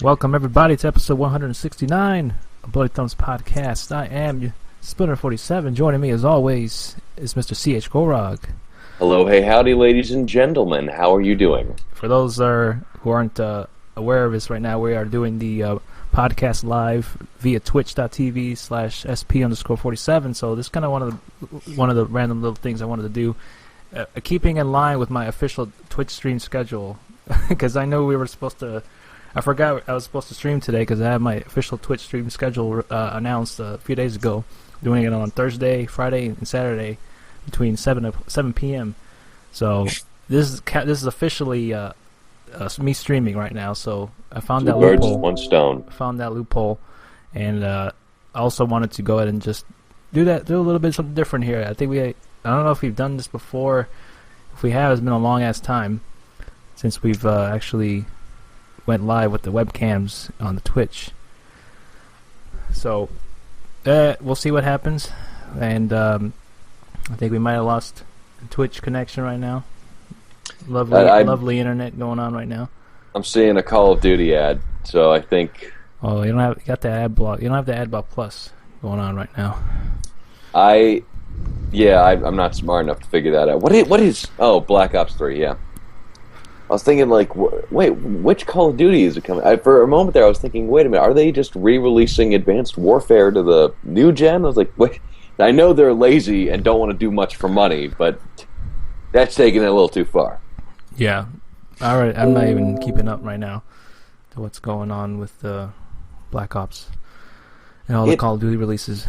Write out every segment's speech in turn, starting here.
Welcome everybody to episode 169 of Bloody Thumbs Podcast. I am Splinter 47. Joining me as always is Mr. C.H. Gorog. Hello, hey, howdy, ladies and gentlemen. How are you doing? For those who aren't aware of this right now, we are doing the podcast live via twitch.tv/sp_47. So this is kind of one of the random little things I wanted to do, keeping in line with my official Twitch stream schedule, because I know we were supposed to. I forgot I was supposed to stream today because I had my official Twitch stream schedule announced a few days ago, doing it on Thursday, Friday, and Saturday between 7 p.m. So this is officially me streaming right now. So I found that loophole. 2 birds, 1 stone. Found that loophole, and I also wanted to go ahead and just do a little bit something different here. I don't know if we've done this before. If we have, it's been a long ass time since we've actually went live with the webcams on the Twitch. So we'll see what happens. And I think we might have lost the Twitch connection right now. Lovely internet going on right now. I'm seeing a Call of Duty ad, so I think. Oh, you got the ad block. You don't have the ad block plus going on right now. I'm not smart enough to figure that out. What is? Oh, Black Ops 3. Yeah. I was thinking, like, wait, which Call of Duty is it coming? For a moment there, I was thinking, wait a minute, are they just re-releasing Advanced Warfare to the new gen? I was like, wait, I know they're lazy and don't want to do much for money, but that's taking it a little too far. Yeah. All right, I'm not even keeping up right now to what's going on with the Black Ops and all the Call of Duty releases.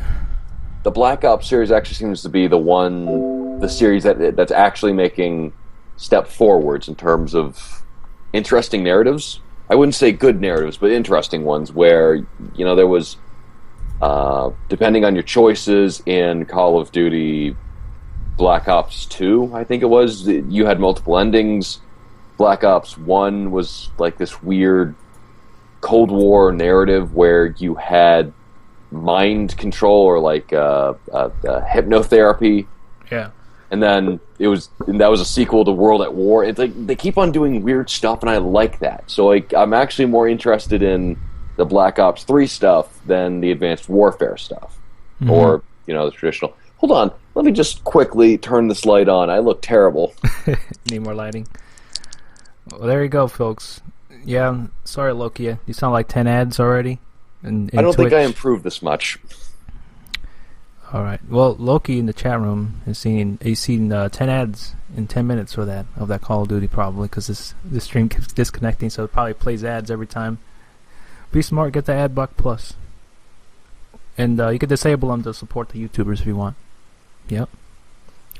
The Black Ops series actually seems to be the series that's actually making step forwards in terms of interesting narratives. I wouldn't say good narratives, but interesting ones where, there was, depending on your choices in Call of Duty Black Ops 2, I think it was, you had multiple endings. Black Ops 1 was like this weird Cold War narrative where you had mind control or like hypnotherapy. Yeah. And then that was a sequel to World at War. It's like they keep on doing weird stuff, and I like that. So I'm actually more interested in the Black Ops 3 stuff than the Advanced Warfare stuff, or the traditional. Hold on, let me just quickly turn this light on. I look terrible. Need more lighting. Well, there you go, folks. Yeah, sorry, Loki. You sound like 10 ads already. In I don't Twitch. think I improved this much. All right. Well, Loki in the chat room has seen 10 ads in 10 minutes of that Call of Duty probably because this stream keeps disconnecting, so it probably plays ads every time. Be smart, get the ad block plus, and you can disable them to support the YouTubers if you want. Yep.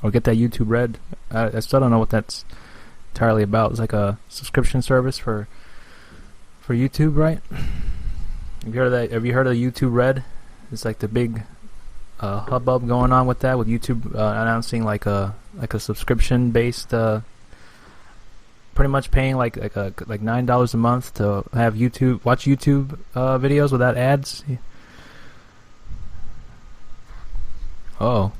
Or get that YouTube Red. I still don't know what that's entirely about. It's like a subscription service for YouTube, right? Have you heard of that? Have you heard of YouTube Red? It's like the big hubbub going on with that, with YouTube announcing like a subscription based, pretty much paying like $9 a month to have watch YouTube videos without ads. Oh.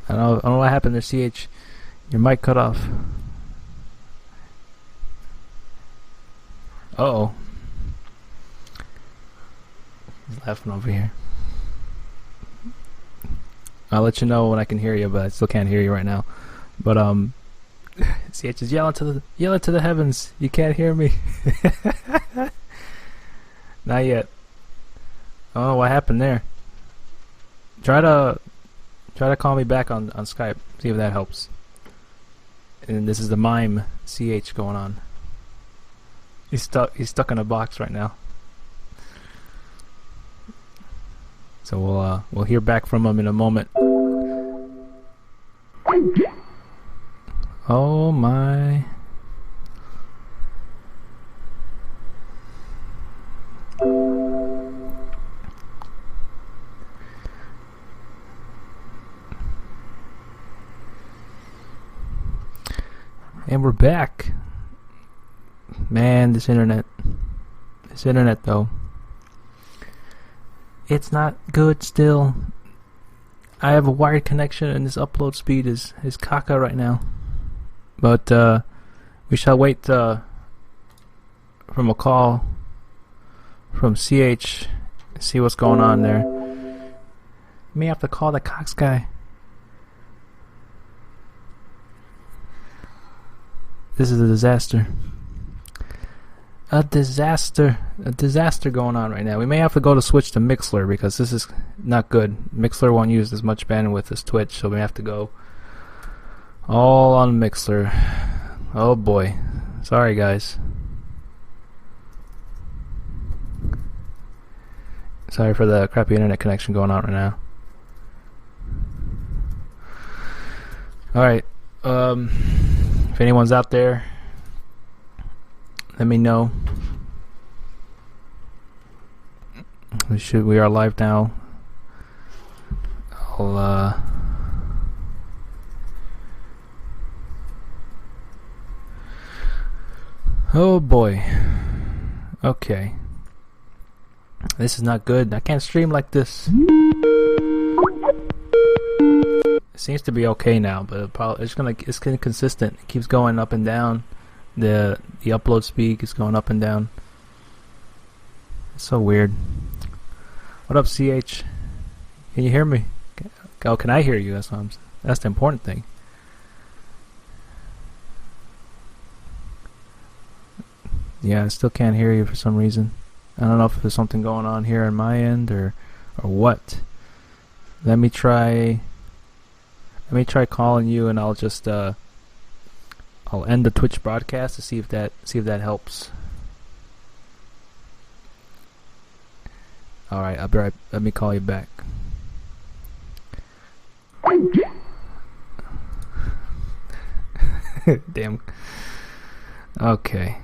I don't know what happened there, CH. Your mic cut off. Uh-oh. He's laughing over here. I'll let you know when I can hear you, but I still can't hear you right now. But CH is yelling to the heavens. You can't hear me. Not yet. Oh, what happened there? Try to call me back on Skype. See if that helps. And this is the mime CH going on. He's stuck in a box right now. So we'll hear back from him in a moment. Oh my. And we're back. Man, this internet. This internet though. It's not good still. I have a wired connection and this upload speed is caca right now. But we shall wait from a call from CH, see what's going on there. May have to call the Cox guy. This is a disaster. A disaster going on right now. We may have to go to switch to Mixler because this is not good. Mixler won't use as much bandwidth as Twitch, so we have to go all on Mixler. Oh boy. Sorry guys. Sorry for the crappy internet connection going on right now. Alright. If anyone's out there, let me know. We are live now. Oh boy. Okay. This is not good. I can't stream like this. It seems to be okay now, but it's inconsistent. It keeps going up and down. The upload speed is going up and down. It's so weird. What up, CH? Can you hear me? Oh, can I hear you? That's the important thing. Yeah, I still can't hear you for some reason. I don't know if there's something going on here on my end or what. Let me try calling you, and I'll just I'll end the Twitch broadcast to see if that helps. All right, I'll be right. Let me call you back. Damn. Okay.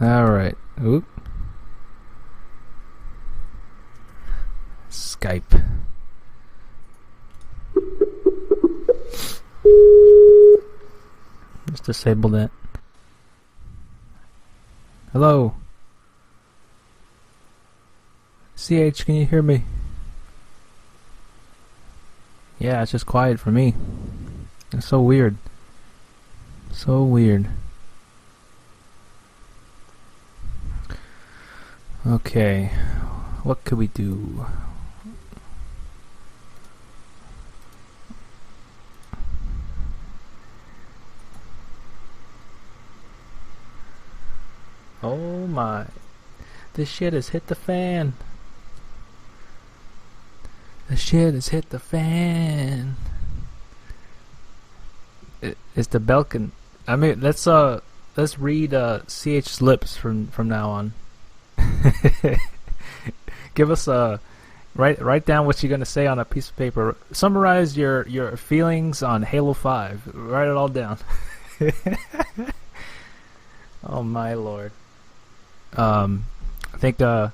All right. Oop. Skype. Just disable that. Hello. CH, can you hear me? Yeah, it's just quiet for me. It's so weird. So weird. Okay. What could we do? Oh my. This shit has hit the fan. The shit has hit the fan. It's the Belkin. I mean, let's read CH's lips from now on. Give us write down what you're gonna say on a piece of paper. Summarize your feelings on Halo 5. Write it all down. Oh my lord. I think we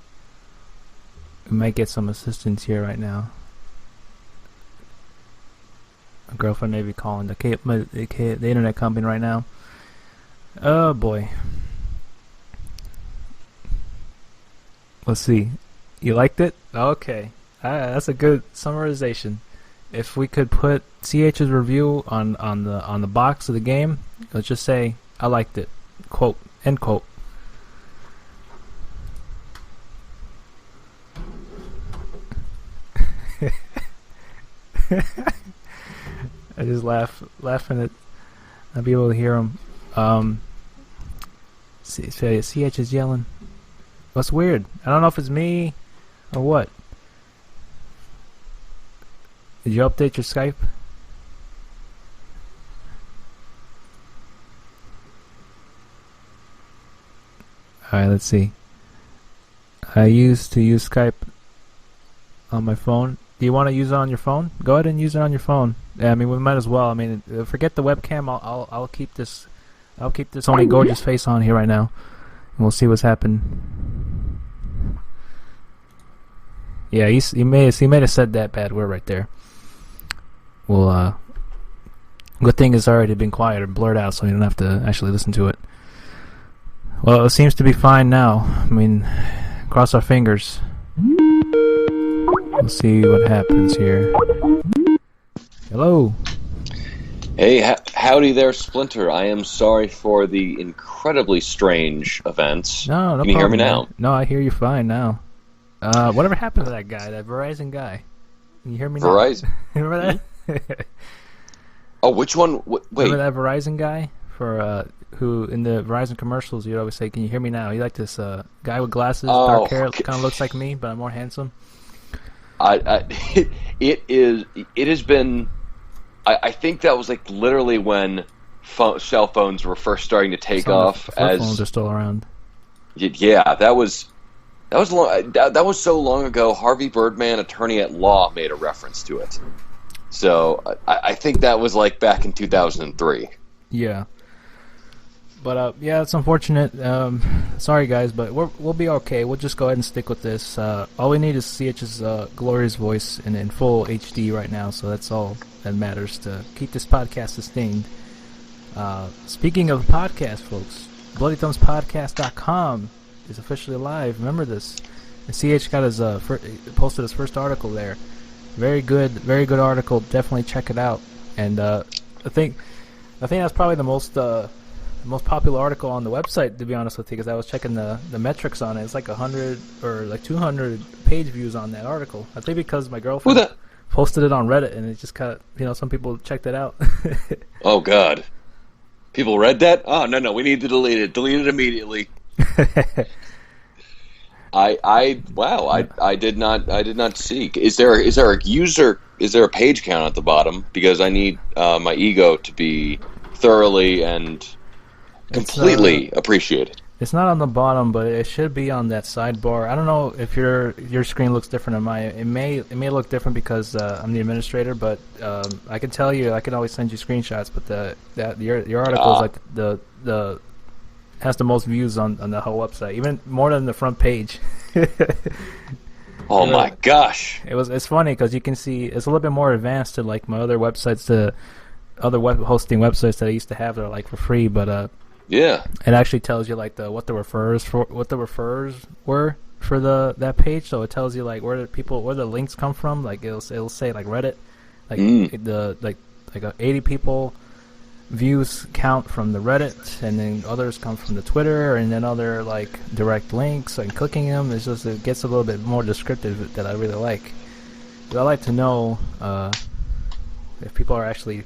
might get some assistance here right now. A girlfriend may be calling the internet company right now. Oh boy. Let's see. You liked it? Okay. That's a good summarization. If we could put CH's review on the box of the game, let's just say I liked it. Quote. End quote. I just laughing at. I'll be able to hear him. CH is yelling. What's weird? I don't know if it's me or what. Did you update your Skype? Alright, let's see. I used to use Skype on my phone. Do you want to use it on your phone? Go ahead and use it on your phone. Yeah, I mean, we might as well. I mean, forget the webcam. I'll keep this. I'll keep this only gorgeous face on here right now, and we'll see what's happened. Yeah, he may have said that bad word right there. Well, good thing it's already been quiet or blurred out, so you don't have to actually listen to it. Well, it seems to be fine now. I mean, cross our fingers. We'll see what happens here. Hello. Hey, howdy there, Splinter. I am sorry for the incredibly strange events. No Can you problem, hear me now? man. No, I hear you fine now. Whatever happened to that guy, that Verizon guy? Can you hear me now? Verizon? Remember that? Oh, which one? Wait. Remember that Verizon guy who in the Verizon commercials you'd always say, "Can you hear me now?" You like this guy with glasses, dark hair, kind of looks like me, but I'm more handsome. It has been. I think that was like literally when cell phones were first starting to take off. Flip phones are still around. Yeah, that was long. That was so long ago. Harvey Birdman, attorney at law, made a reference to it. So I think that was like back in 2003. Yeah. But yeah, it's unfortunate. Sorry guys, but we'll be okay. We'll just go ahead and stick with this. All we need is CH's glorious voice in full HD right now, so that's all that matters to keep this podcast sustained. Speaking of podcast, folks, BloodyThumbsPodcast.com is officially live. Remember this. And CH got his posted his first article there. Very good article. Definitely check it out. And I think that's probably the most popular article on the website, to be honest with you, because I was checking the metrics on it. It's like 100 or like 200 page views on that article. I think because my girlfriend posted it on Reddit, and it just kind of, some people checked it out. Oh God, people read that? Oh no, we need to delete it. Delete it immediately. I did not see. Is there a page count at the bottom? Because I need my ego to be thoroughly and completely appreciated. It's not on the bottom, but it should be on that sidebar. I don't know if your screen looks different than mine. It may look different because I'm the administrator, but I can tell you, I can always send you screenshots. But your article is like the has the most views on the whole website, even more than the front page. Oh my gosh! It's funny because you can see it's a little bit more advanced to like my other websites, to other web hosting websites that I used to have that are like for free, but yeah, it actually tells you like what the referrers were for that page. So it tells you like where the links come from. Like it'll say like Reddit, like 80 people views count from the Reddit, and then others come from the Twitter, and then other like direct links and clicking them. It gets a little bit more descriptive that I really like. But I like to know if people are actually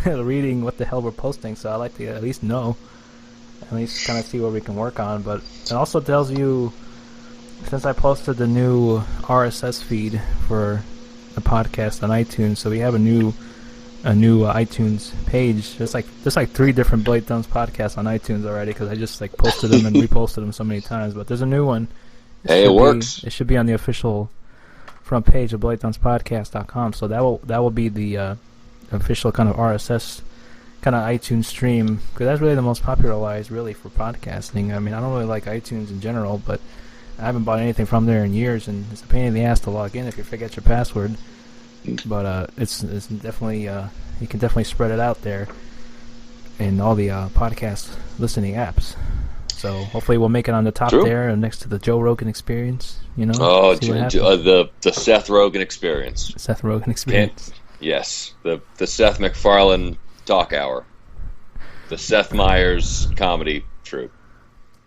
reading what the hell we're posting, so I like to at least know, at least kind of see what we can work on. But it also tells you, since I posted the new RSS feed for the podcast on iTunes, so we have a new iTunes page. There's like 3 different Bloody Thumbs podcasts on iTunes already, because I just like posted them and reposted them so many times. But there's a new one. It works. It should be on the official front page of BloodyThumbsPodcast.com. So that will be the official kind of RSS kind of iTunes stream, because that's really the most popularized really for podcasting. I mean, I don't really like iTunes in general, but I haven't bought anything from there in years, and it's a pain in the ass to log in if you forget your password. But it's definitely you can definitely spread it out there in all the podcast listening apps. So hopefully we'll make it on the top there, next to the Joe Rogan Experience. The Seth Rogen Experience. Seth Rogen Experience. Yes, the Seth MacFarlane Talk Hour, the Seth Meyers Comedy Troupe.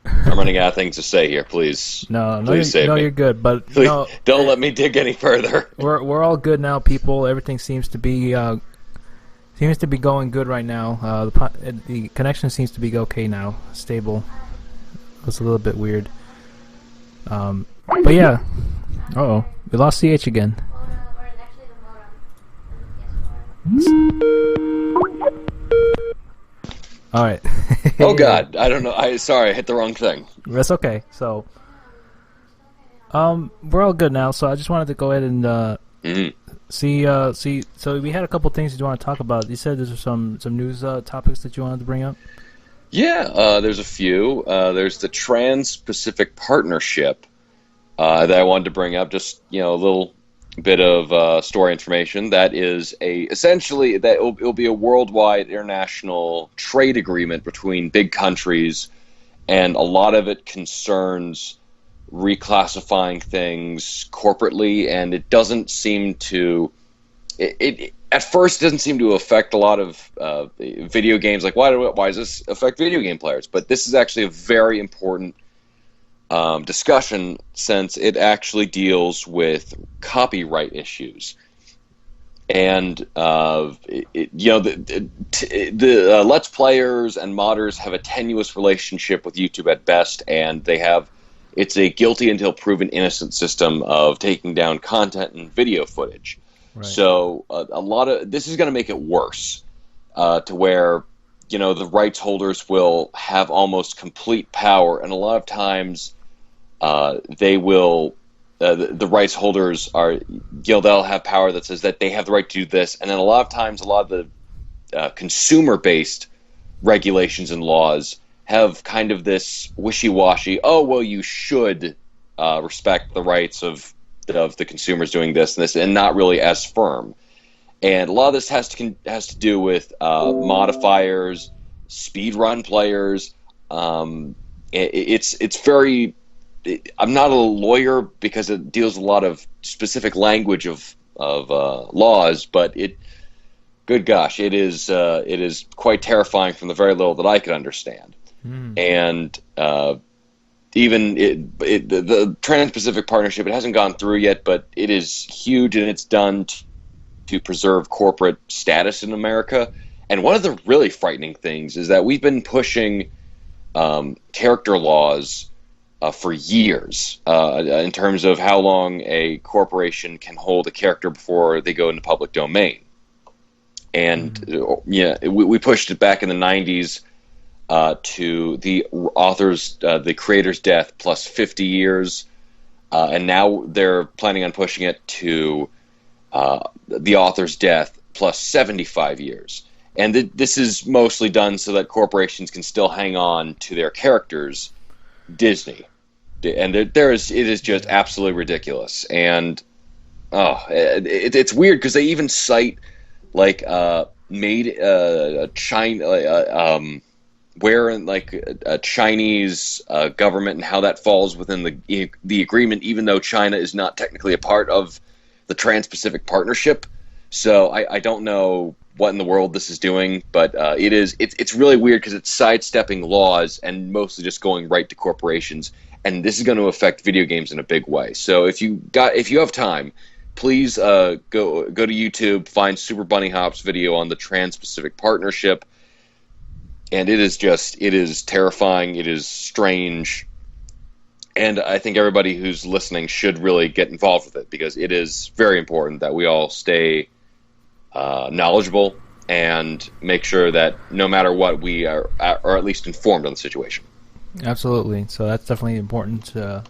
I'm running out of things to say here. Please, you're good. But please, don't let me dig any further. We're all good now, people. Everything seems to be going good right now. The connection seems to be okay now, stable. It was a little bit weird. But yeah. We lost CH again. All right. Oh God, I don't know. I hit the wrong thing. That's okay. So, We're all good now, so I just wanted to go ahead and Mhm. see. So we had a couple things you want to talk about. You said there's some news topics that you wanted to bring up. Yeah, there's a few. There's the Trans-Pacific Partnership that I wanted to bring up. Just a little bit of story information. That is essentially that it'll be a worldwide international trade agreement between big countries, and a lot of it concerns reclassifying things corporately, and it doesn't seem to. It at first doesn't seem to affect a lot of video games. Like, why does this affect video game players? But this is actually a very important discussion, since it actually deals with copyright issues. And the Let's Players and modders have a tenuous relationship with YouTube at best, and it's a guilty until proven innocent system of taking down content and video footage. Right. So a lot of this is going to make it worse, to where the rights holders will have almost complete power, and a lot of times they will. The rights holders they'll have power that says that they have the right to do this, and then a lot of times, a lot of the consumer-based regulations and laws have kind of this wishy-washy. Oh, well, you should respect the rights of the consumers doing this and this, and not really as firm. And a lot of this has to do with modifiers, speedrun players. It's very. I'm not a lawyer because it deals with a lot of specific language of laws, but good gosh, it is quite terrifying from the very little that I could understand. And even the Trans-Pacific Partnership, it hasn't gone through yet, but it is huge, and it's done to preserve corporate status in America. And one of the really frightening things is that we've been pushing character laws for years, in terms of how long a corporation can hold a character before they go into public domain. And we pushed it back in the 90s to the the creator's death plus 50 years, and now they're planning on pushing it to the author's death plus 75 years. And this is mostly done so that corporations can still hang on to their characters. Disney. And it is just absolutely ridiculous. And it's weird because they even cite like China, where in like a Chinese government and how that falls within the agreement, even though China is not technically a part of the Trans-Pacific Partnership. So I don't know what in the world this is doing, but it's really weird because it's sidestepping laws and mostly just going right to corporations. And this is going to affect video games in a big way. So if you have time, please go to YouTube, find Super Bunny Hop's video on the Trans-Pacific Partnership, and it is terrifying. It is strange, and I think everybody who's listening should really get involved with it, because it is very important that we all stay knowledgeable and make sure that no matter what, we are at least informed on the situation. Absolutely. So that's definitely important. The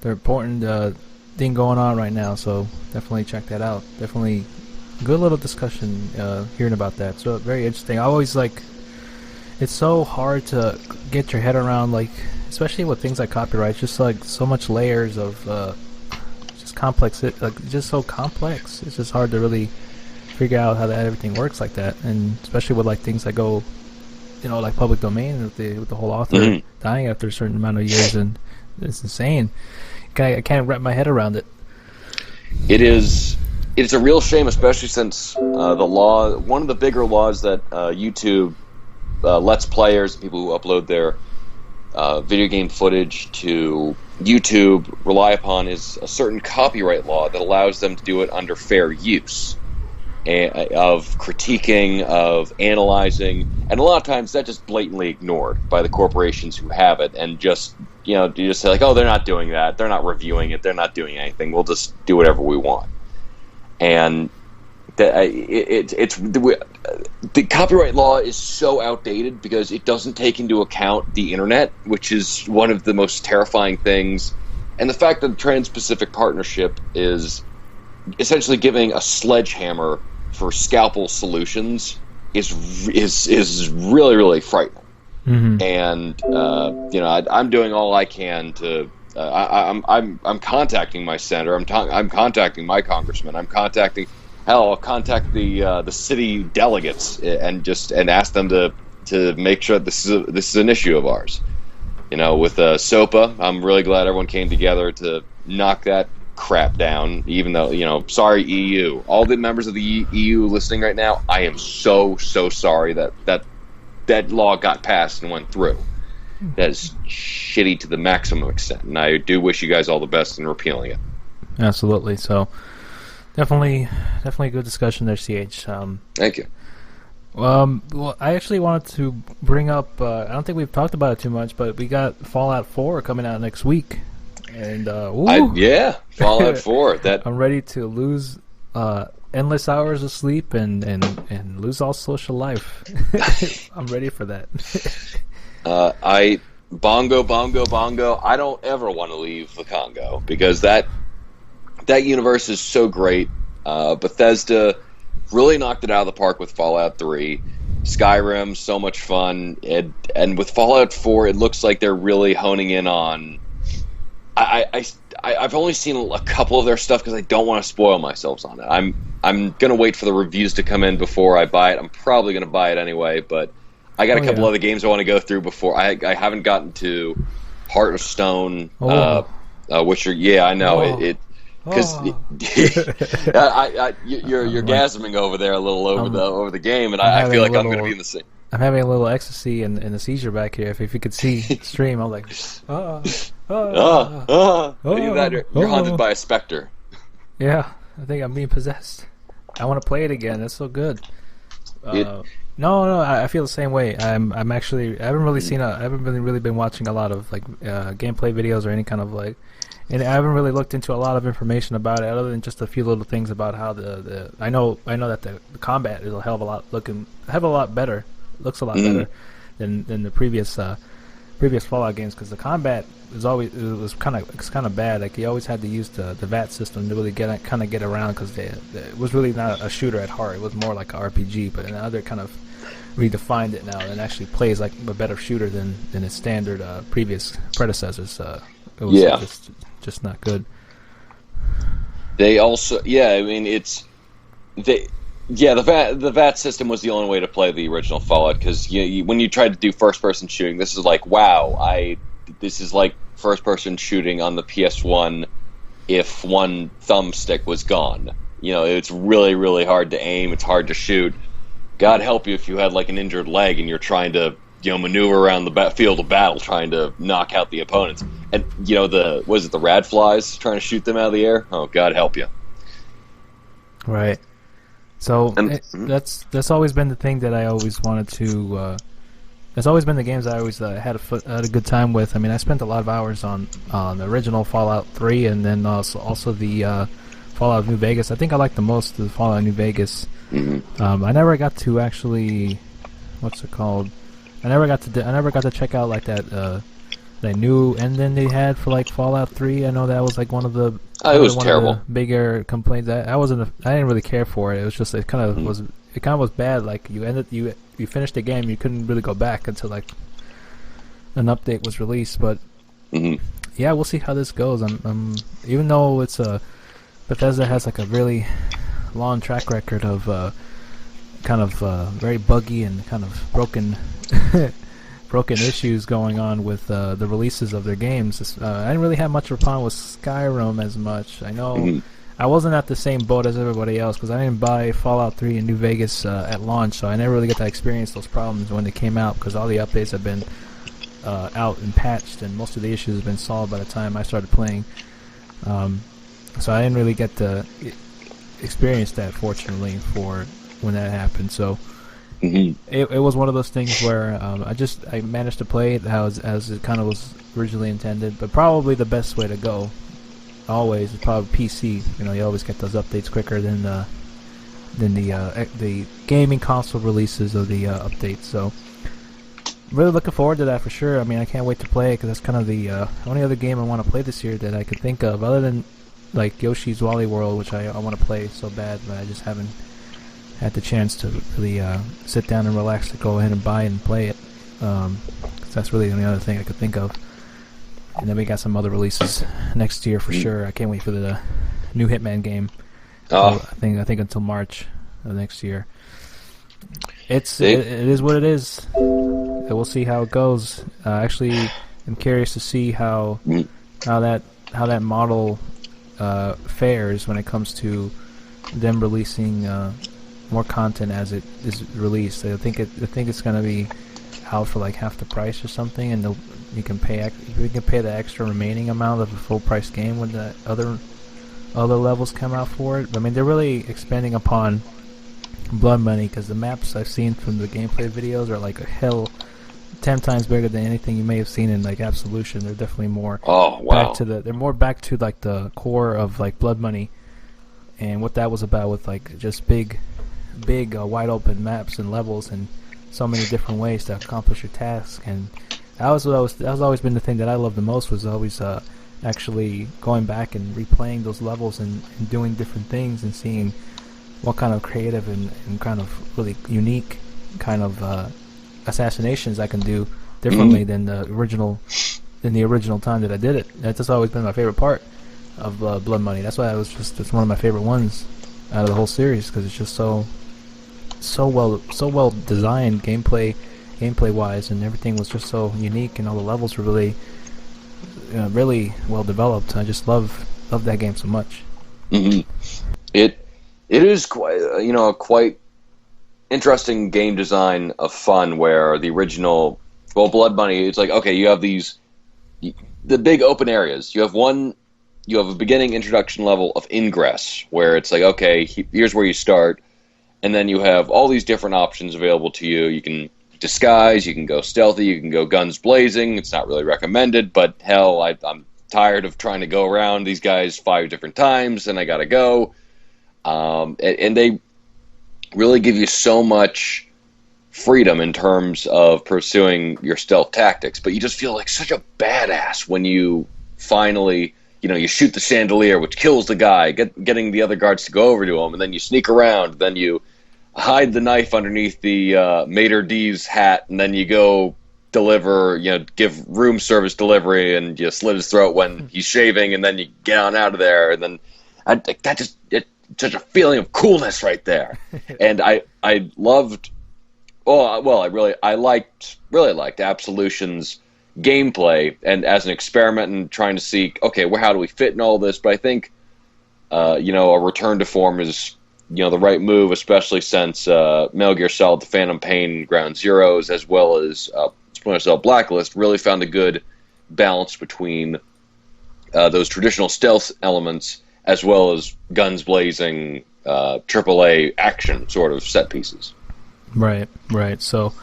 important thing going on right now. So definitely check that out. Definitely good little discussion hearing about that. So very interesting. I always it's so hard to get your head around, like, especially with things like copyright. Just like so much layers of just complex. Just so complex. It's just hard to really figure out how everything works like that, and especially with like things that go, like public domain with the whole author dying after a certain amount of years, and it's insane. I can't wrap my head around it. It's a real shame, especially since one of the bigger laws that YouTube lets players, people who upload their video game footage to YouTube, rely upon is a certain copyright law that allows them to do it under fair use. Of critiquing, of analyzing, and a lot of times that's just blatantly ignored by the corporations who have it, and just you just say like, oh, they're not doing that, they're not reviewing it, they're not doing anything, we'll just do whatever we want. And the copyright law is so outdated because it doesn't take into account the internet, which is one of the most terrifying things And the fact that the Trans-Pacific Partnership is essentially giving a sledgehammer for scalpel solutions is really, really frightening. Mm-hmm. And I'm doing all I can to. I'm contacting my senator. I'm contacting my congressman. I'll contact the city delegates and ask them to make sure this is an issue of ours. With SOPA, I'm really glad everyone came together to knock that crap down. Even though, sorry EU, all the members of the EU listening right now, I am so sorry that law got passed and went through. That is shitty to the maximum extent, and I do wish you guys all the best in repealing it. Absolutely. So, definitely a good discussion there, CH. Thank you. Well, I actually wanted to bring up. I don't think we've talked about it too much, but we got Fallout 4 coming out next week, and Fallout 4. That I'm ready to lose endless hours of sleep and lose all social life. I'm ready for that. Bongo. I don't ever want to leave the Congo because that universe is so great. Bethesda really knocked it out of the park with Fallout 3. Skyrim, so much fun. And with Fallout 4, it looks like they're really honing in on... I've only seen a couple of their stuff because I don't want to spoil myself on it. I'm going to wait for the reviews to come in before I buy it. I'm probably going to buy it anyway, but I got a couple other games I want to go through before. I haven't gotten to Heart of Stone, which are... Yeah, I know. Because you're gasming over there a little over the game, and I feel like I'm going to be in the same. I'm having a little ecstasy and a seizure back here. If you could see the stream, I'm like, you're haunted by a specter. Yeah, I think I'm being possessed. I want to play it again. It's so good. No, I feel the same way. I'm actually I haven't really been watching a lot of like gameplay videos or any kind of like. And I haven't really looked into a lot of information about it, other than just a few little things about how I know that the combat is a hell of a lot better, looks a lot better than the previous Fallout games, because the combat was kind of bad. Like you always had to use the VAT system to really get around, because it was really not a shooter at heart. It was more like an RPG, but now they're kind of redefined it now and actually plays like a better shooter than its standard previous predecessors. It was just not good. They also, I mean, the VAT system was the only way to play the original Fallout, because when you tried to do first-person shooting, this is like, this is like first-person shooting on the PS1 if one thumbstick was gone. It's really, really hard to aim. It's hard to shoot. God help you if you had like an injured leg and you're trying to maneuver around the field of battle trying to knock out the opponents. And, the radflies trying to shoot them out of the air? Oh, God help you. Right. So, that's always been the thing that I always wanted to... that's always been the games I always had a good time with. I mean, I spent a lot of hours on the original Fallout 3, and then also the Fallout New Vegas. I think I like the most the Fallout New Vegas. Mm-hmm. I never got to actually... What's it called? I never got to check out like that new ending they had for like Fallout 3. I know that was like one of the terrible. Bigger complaints. I didn't really care for it. It was just it kind of was bad. Like you finished the game, you couldn't really go back until like an update was released. But yeah, we'll see how this goes. Even though it's Bethesda has like a really long track record of kind of very buggy and kind of broken issues going on with the releases of their games. I didn't really have much of a problem with Skyrim as much. I know I wasn't at the same boat as everybody else, because I didn't buy Fallout 3 in New Vegas at launch, so I never really got to experience those problems when they came out, because all the updates have been out and patched, and most of the issues have been solved by the time I started playing. So I didn't really get to experience that, fortunately, for when that happened. So it was one of those things where I managed to play it as it kind of was originally intended. But probably the best way to go always is probably PC. You always get those updates quicker than the gaming console releases of the updates. So really looking forward to that for sure. I mean, I can't wait to play it because that's kind of the only other game I want to play this year that I could think of, other than like Yoshi's Woolly World, which I want to play so bad, but I just haven't had the chance to really sit down and relax to go ahead and buy and play it. 'Cause that's really the only other thing I could think of. And then we got some other releases next year for sure. I can't wait for the new Hitman game. Oh, I think until March of next year. It is what it is. We'll see how it goes. Actually, I'm curious to see how that model fares when it comes to them releasing more content as it is released. I think it's going to be out for like half the price or something, and you can pay the extra remaining amount of a full price game when the other levels come out for it. I mean, they're really expanding upon Blood Money because the maps I've seen from the gameplay videos are like 10 times bigger than anything you may have seen in like Absolution. They're definitely more they're more back to like the core of like Blood Money and what that was about, with like just big wide open maps and levels and so many different ways to accomplish your task. And that was always been the thing that I loved the most, was always actually going back and replaying those levels and doing different things and seeing what kind of creative and kind of really unique kind of assassinations I can do differently than the original time that I did it. That's just always been my favorite part of Blood Money. That's why it's one of my favorite ones out of the whole series, because it's just so well designed gameplay wise, and everything was just so unique, and all the levels were really well developed. I just love that game so much. It is quite interesting game design of fun, where the original Blood Money, it's like, okay, you have the big open areas. You have a beginning introduction level of Ingress, where it's like, okay, here's where you start, and then you have all these different options available to you. You can disguise, you can go stealthy, you can go guns blazing. It's not really recommended, but hell, I'm tired of trying to go around these guys 5 different times, and I gotta go. And they really give you so much freedom in terms of pursuing your stealth tactics, but you just feel like such a badass when you finally, you shoot the chandelier, which kills the guy, getting the other guards to go over to him, and then you sneak around, then you hide the knife underneath the Mater D's hat, and then you go deliver, give room service delivery, and you slit his throat when he's shaving, and then you get on out of there, and then it's such a feeling of coolness right there. And I loved, I really liked Absolution's gameplay, and as an experiment and trying to see, okay, how do we fit in all this? But I think, a return to form is, the right move, especially since Metal Gear Solid: The Phantom Pain, Ground Zeroes, as well as Splinter Cell Blacklist, really found a good balance between those traditional stealth elements as well as guns blazing, AAA action sort of set pieces. Right. So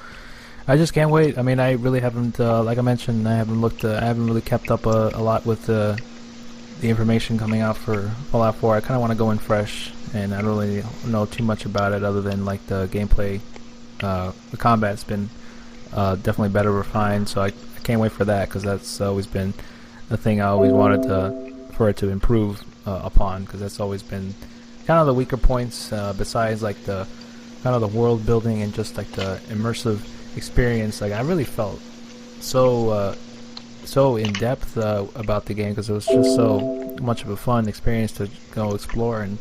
I just can't wait. I mean, I really haven't, like I mentioned, I haven't really kept up a lot with the information coming out for Fallout 4. I kind of want to go in fresh, and I don't really know too much about it other than like the gameplay. The combat's been definitely better refined, so I can't wait for that, because that's always been the thing I always wanted for it to improve upon, because that's always been kind of the weaker points, besides like the kind of the world building and just like the immersive experience. Like, I really felt so in depth about the game, because it was just so much of a fun experience to go explore and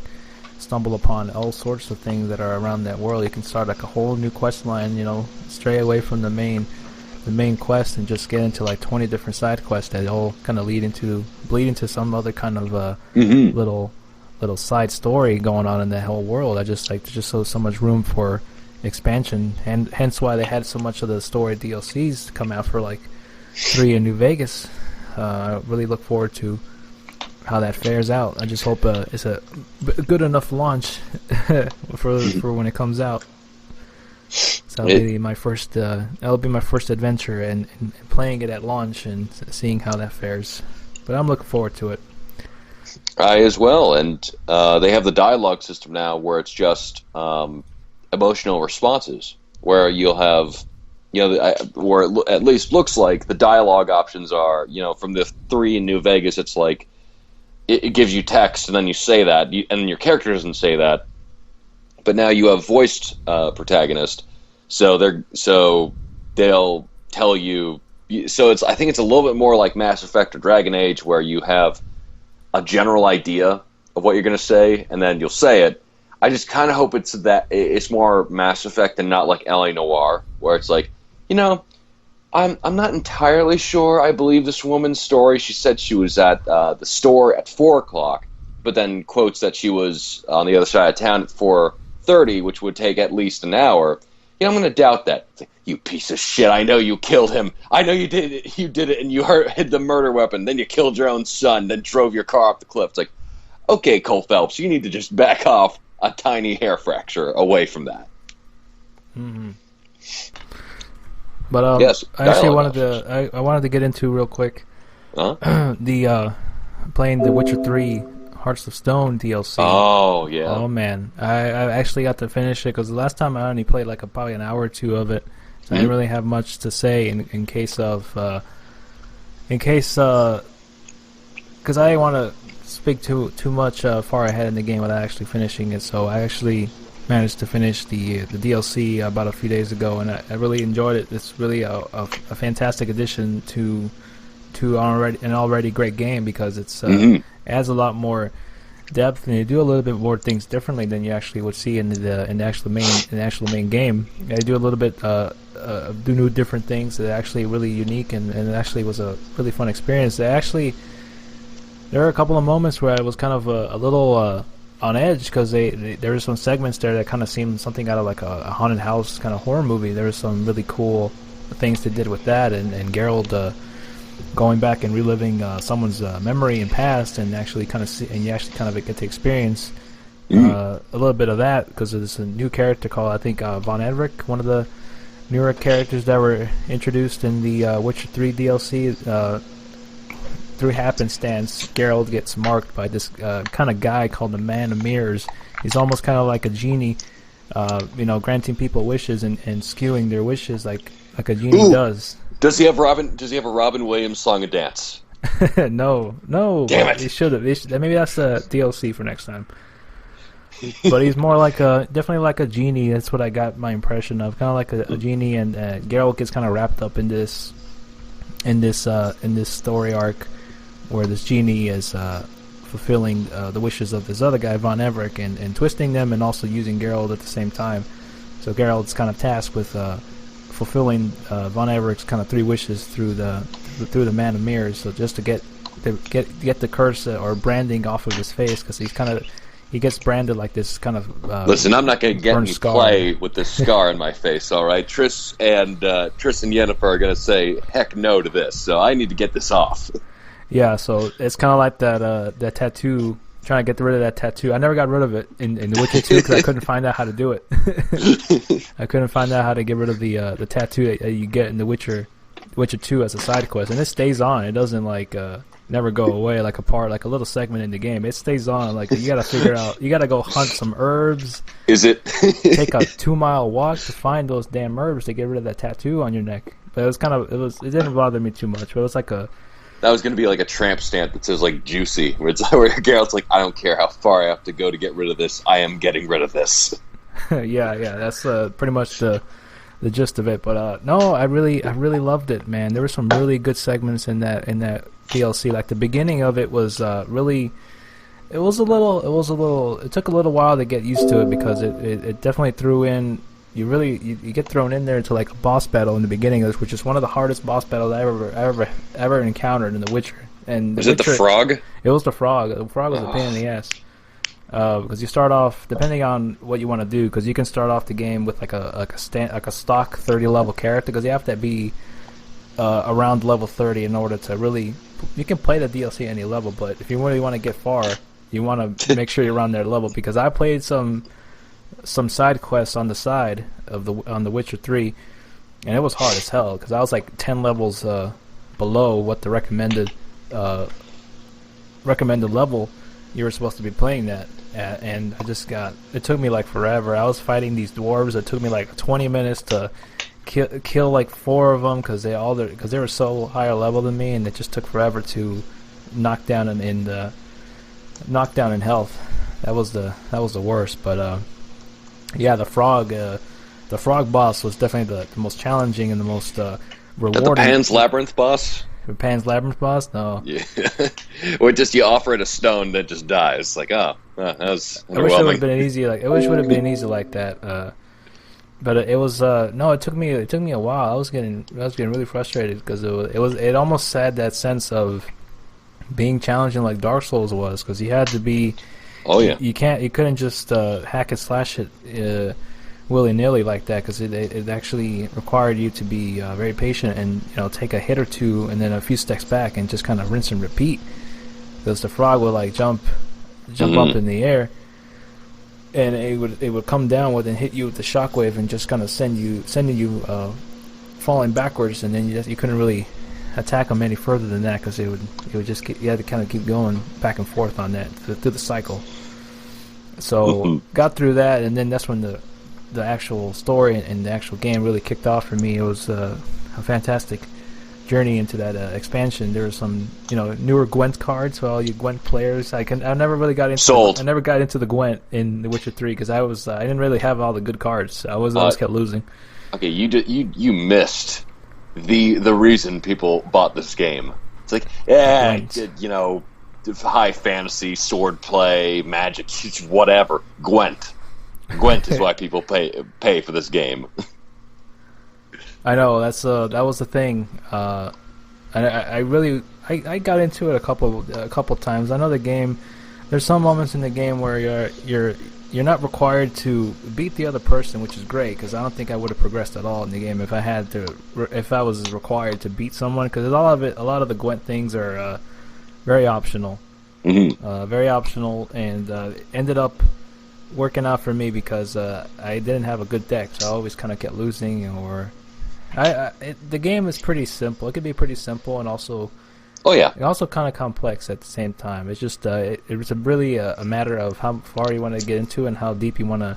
stumble upon all sorts of things that are around that world. You can start like a whole new quest line, stray away from the main quest and just get into like 20 different side quests that all kind of bleed into some other kind of little side story going on in that whole world. I just like, there's just so much room for expansion, and hence why they had so much of the story DLCs come out for like 3 in New Vegas. I really look forward to how that fares out. I just hope it's a good enough launch for when it comes out. So that'll be my first adventure, and playing it at launch and seeing how that fares. But I'm looking forward to it. I as well, and they have the dialogue system now where it's just emotional responses, where you'll have or at least looks like the dialogue options are, from the 3 in New Vegas, it's like it gives you text and then you say that, and your character doesn't say that. But now you have voiced protagonist, so they'll tell you. So I think it's a little bit more like Mass Effect or Dragon Age, where you have a general idea of what you're going to say, and then you'll say it. I just kind of hope it's more Mass Effect and not like LA Noire, where it's like, I'm not entirely sure I believe this woman's story. She said she was at the store at 4:00, but then quotes that she was on the other side of town at 4:30, which would take at least an hour. I'm going to doubt that. It's like, you piece of shit! I know you killed him. I know you did it. You did it, and you hid the murder weapon. Then you killed your own son. Then drove your car off the cliff. It's like, okay, Cole Phelps, you need to just back off a tiny hair fracture away from that. Mm-hmm. But yes, I actually wanted to get into real quick the playing the Witcher 3 Hearts of Stone DLC. Oh yeah. Oh man, I actually got to finish it because the last time I only played like probably an hour or two of it, so I didn't really have much to say in case because I didn't want to speak too much far ahead in the game without actually finishing it. So I actually managed to finish the DLC about a few days ago, and I really enjoyed it. It's really a fantastic addition to an already great game because it's adds a lot more depth, and you do a little bit more things differently than you actually would see in the actual main game. They do a little bit do new different things that are actually really unique, and it actually was a really fun experience. There were a couple of moments where I was kind of a little on edge because there were some segments there that kind of seemed something out of like a haunted house kind of horror movie. There were some really cool things they did with that, and Geralt going back and reliving someone's memory and past, and actually kind of you actually kind of get to experience a little bit of that because there's a new character called, I think, Von Edric, one of the newer characters that were introduced in the Witcher 3 DLC. Through happenstance, Geralt gets marked by this kind of guy called the Man of Mirrors. He's almost kind of like a genie, granting people wishes and skewing their wishes like a genie does. Does he have a Robin Williams song and dance? No. Damn it! He should have. Maybe that's the DLC for next time. But he's more like definitely like a genie. That's what I got my impression of. Kind of like a genie, and Geralt gets kind of wrapped up in this story arc, where this genie is fulfilling the wishes of this other guy, Von Everec, and twisting them, and also using Geralt at the same time. So Geralt's kind of tasked with fulfilling Von Everec's kind of 3 wishes through the Man of Mirrors. So just to get the curse or branding off of his face, because he gets branded like this kind of. Listen, I'm not going to get any play with this scar in my face. All right, Triss and Yennefer are going to say heck no to this, so I need to get this off. Yeah, so it's kind of like that tattoo. Trying to get rid of that tattoo. I never got rid of it in The Witcher 2 because I couldn't find out how to do it. I couldn't find out how to get rid of the tattoo that you get in The Witcher 2 as a side quest, and it stays on. It doesn't never go away like a little segment in the game. It stays on. Like you got to figure out. You got to go hunt some herbs. Is it take a 2-mile walk to find those damn herbs to get rid of that tattoo on your neck? But it didn't bother me too much. But it was like a. That was going to be like a tramp stamp that says like juicy, where Geralt's like, I don't care how far I have to go to get rid of this. I am getting rid of this. yeah, that's pretty much the gist of it. But no, I really loved it, man. There were some really good segments in that DLC. Like the beginning of it was really. It took a little while to get used to it because it definitely threw in. You get thrown in there into like a boss battle in the beginning, which is one of the hardest boss battles I ever encountered in The Witcher. And was it the frog? It was the frog. The frog was a pain in the ass because you start off depending on what you want to do. Because you can start off the game with like a stock 30 level character because you have to be around level 30 in order to really. You can play the DLC any level, but if you really want to get far, you want to make sure you're around their level. Because I played some side quests on the side of on The Witcher 3, and it was hard as hell because I was like 10 levels below what the recommended level you were supposed to be playing that at, and it took me like forever. I was fighting these dwarves. It took me like 20 minutes to kill like 4 of them because they were so higher level than me, and it just took forever to knock down in health. That was the worst. But yeah, the frog boss was definitely the most challenging and the most rewarding. The Pan's Labyrinth boss. The Pan's Labyrinth boss? No. Yeah. Or just you offer it a stone that just dies. Like, that was underwhelming. I wish it would have been easy. I wish it would have been easy like that. But it was no. It took me a while. I was getting really frustrated because it almost had that sense of being challenging like Dark Souls was, because you had to be. Oh yeah. You couldn't just hack and slash it willy nilly like that, because it actually required you to be very patient and take a hit or two and then a few steps back and just kind of rinse and repeat, because the frog would like jump up in the air. And it would come down and hit you with the shockwave and just kind of sending you falling backwards, and then you couldn't really attack them any further than that, because it would just you had to kind of keep going back and forth on that through the cycle. So got through that, and then that's when the actual story and the actual game really kicked off for me. It was a fantastic journey into that expansion. There were some newer Gwent cards for all you Gwent players. I never really got into I never got into the Gwent in The Witcher 3 because I didn't really have all the good cards. I always kept losing. Okay, you missed the reason people bought this game. It's like high fantasy, sword play, magic, whatever. Gwent is why people pay for this game. I know that was the thing. I got into it a couple times. I know the game. There's some moments in the game where you're not required to beat the other person, which is great, because I don't think I would have progressed at all in the game if I was required to beat someone, because a lot of the Gwent things are very optional. Very optional, and ended up working out for me because I didn't have a good deck, so I always kind of kept losing. Or the game is pretty simple. It could be pretty simple, and also also kind of complex at the same time. It's just it's really a matter of how far you want to get into and how deep you want to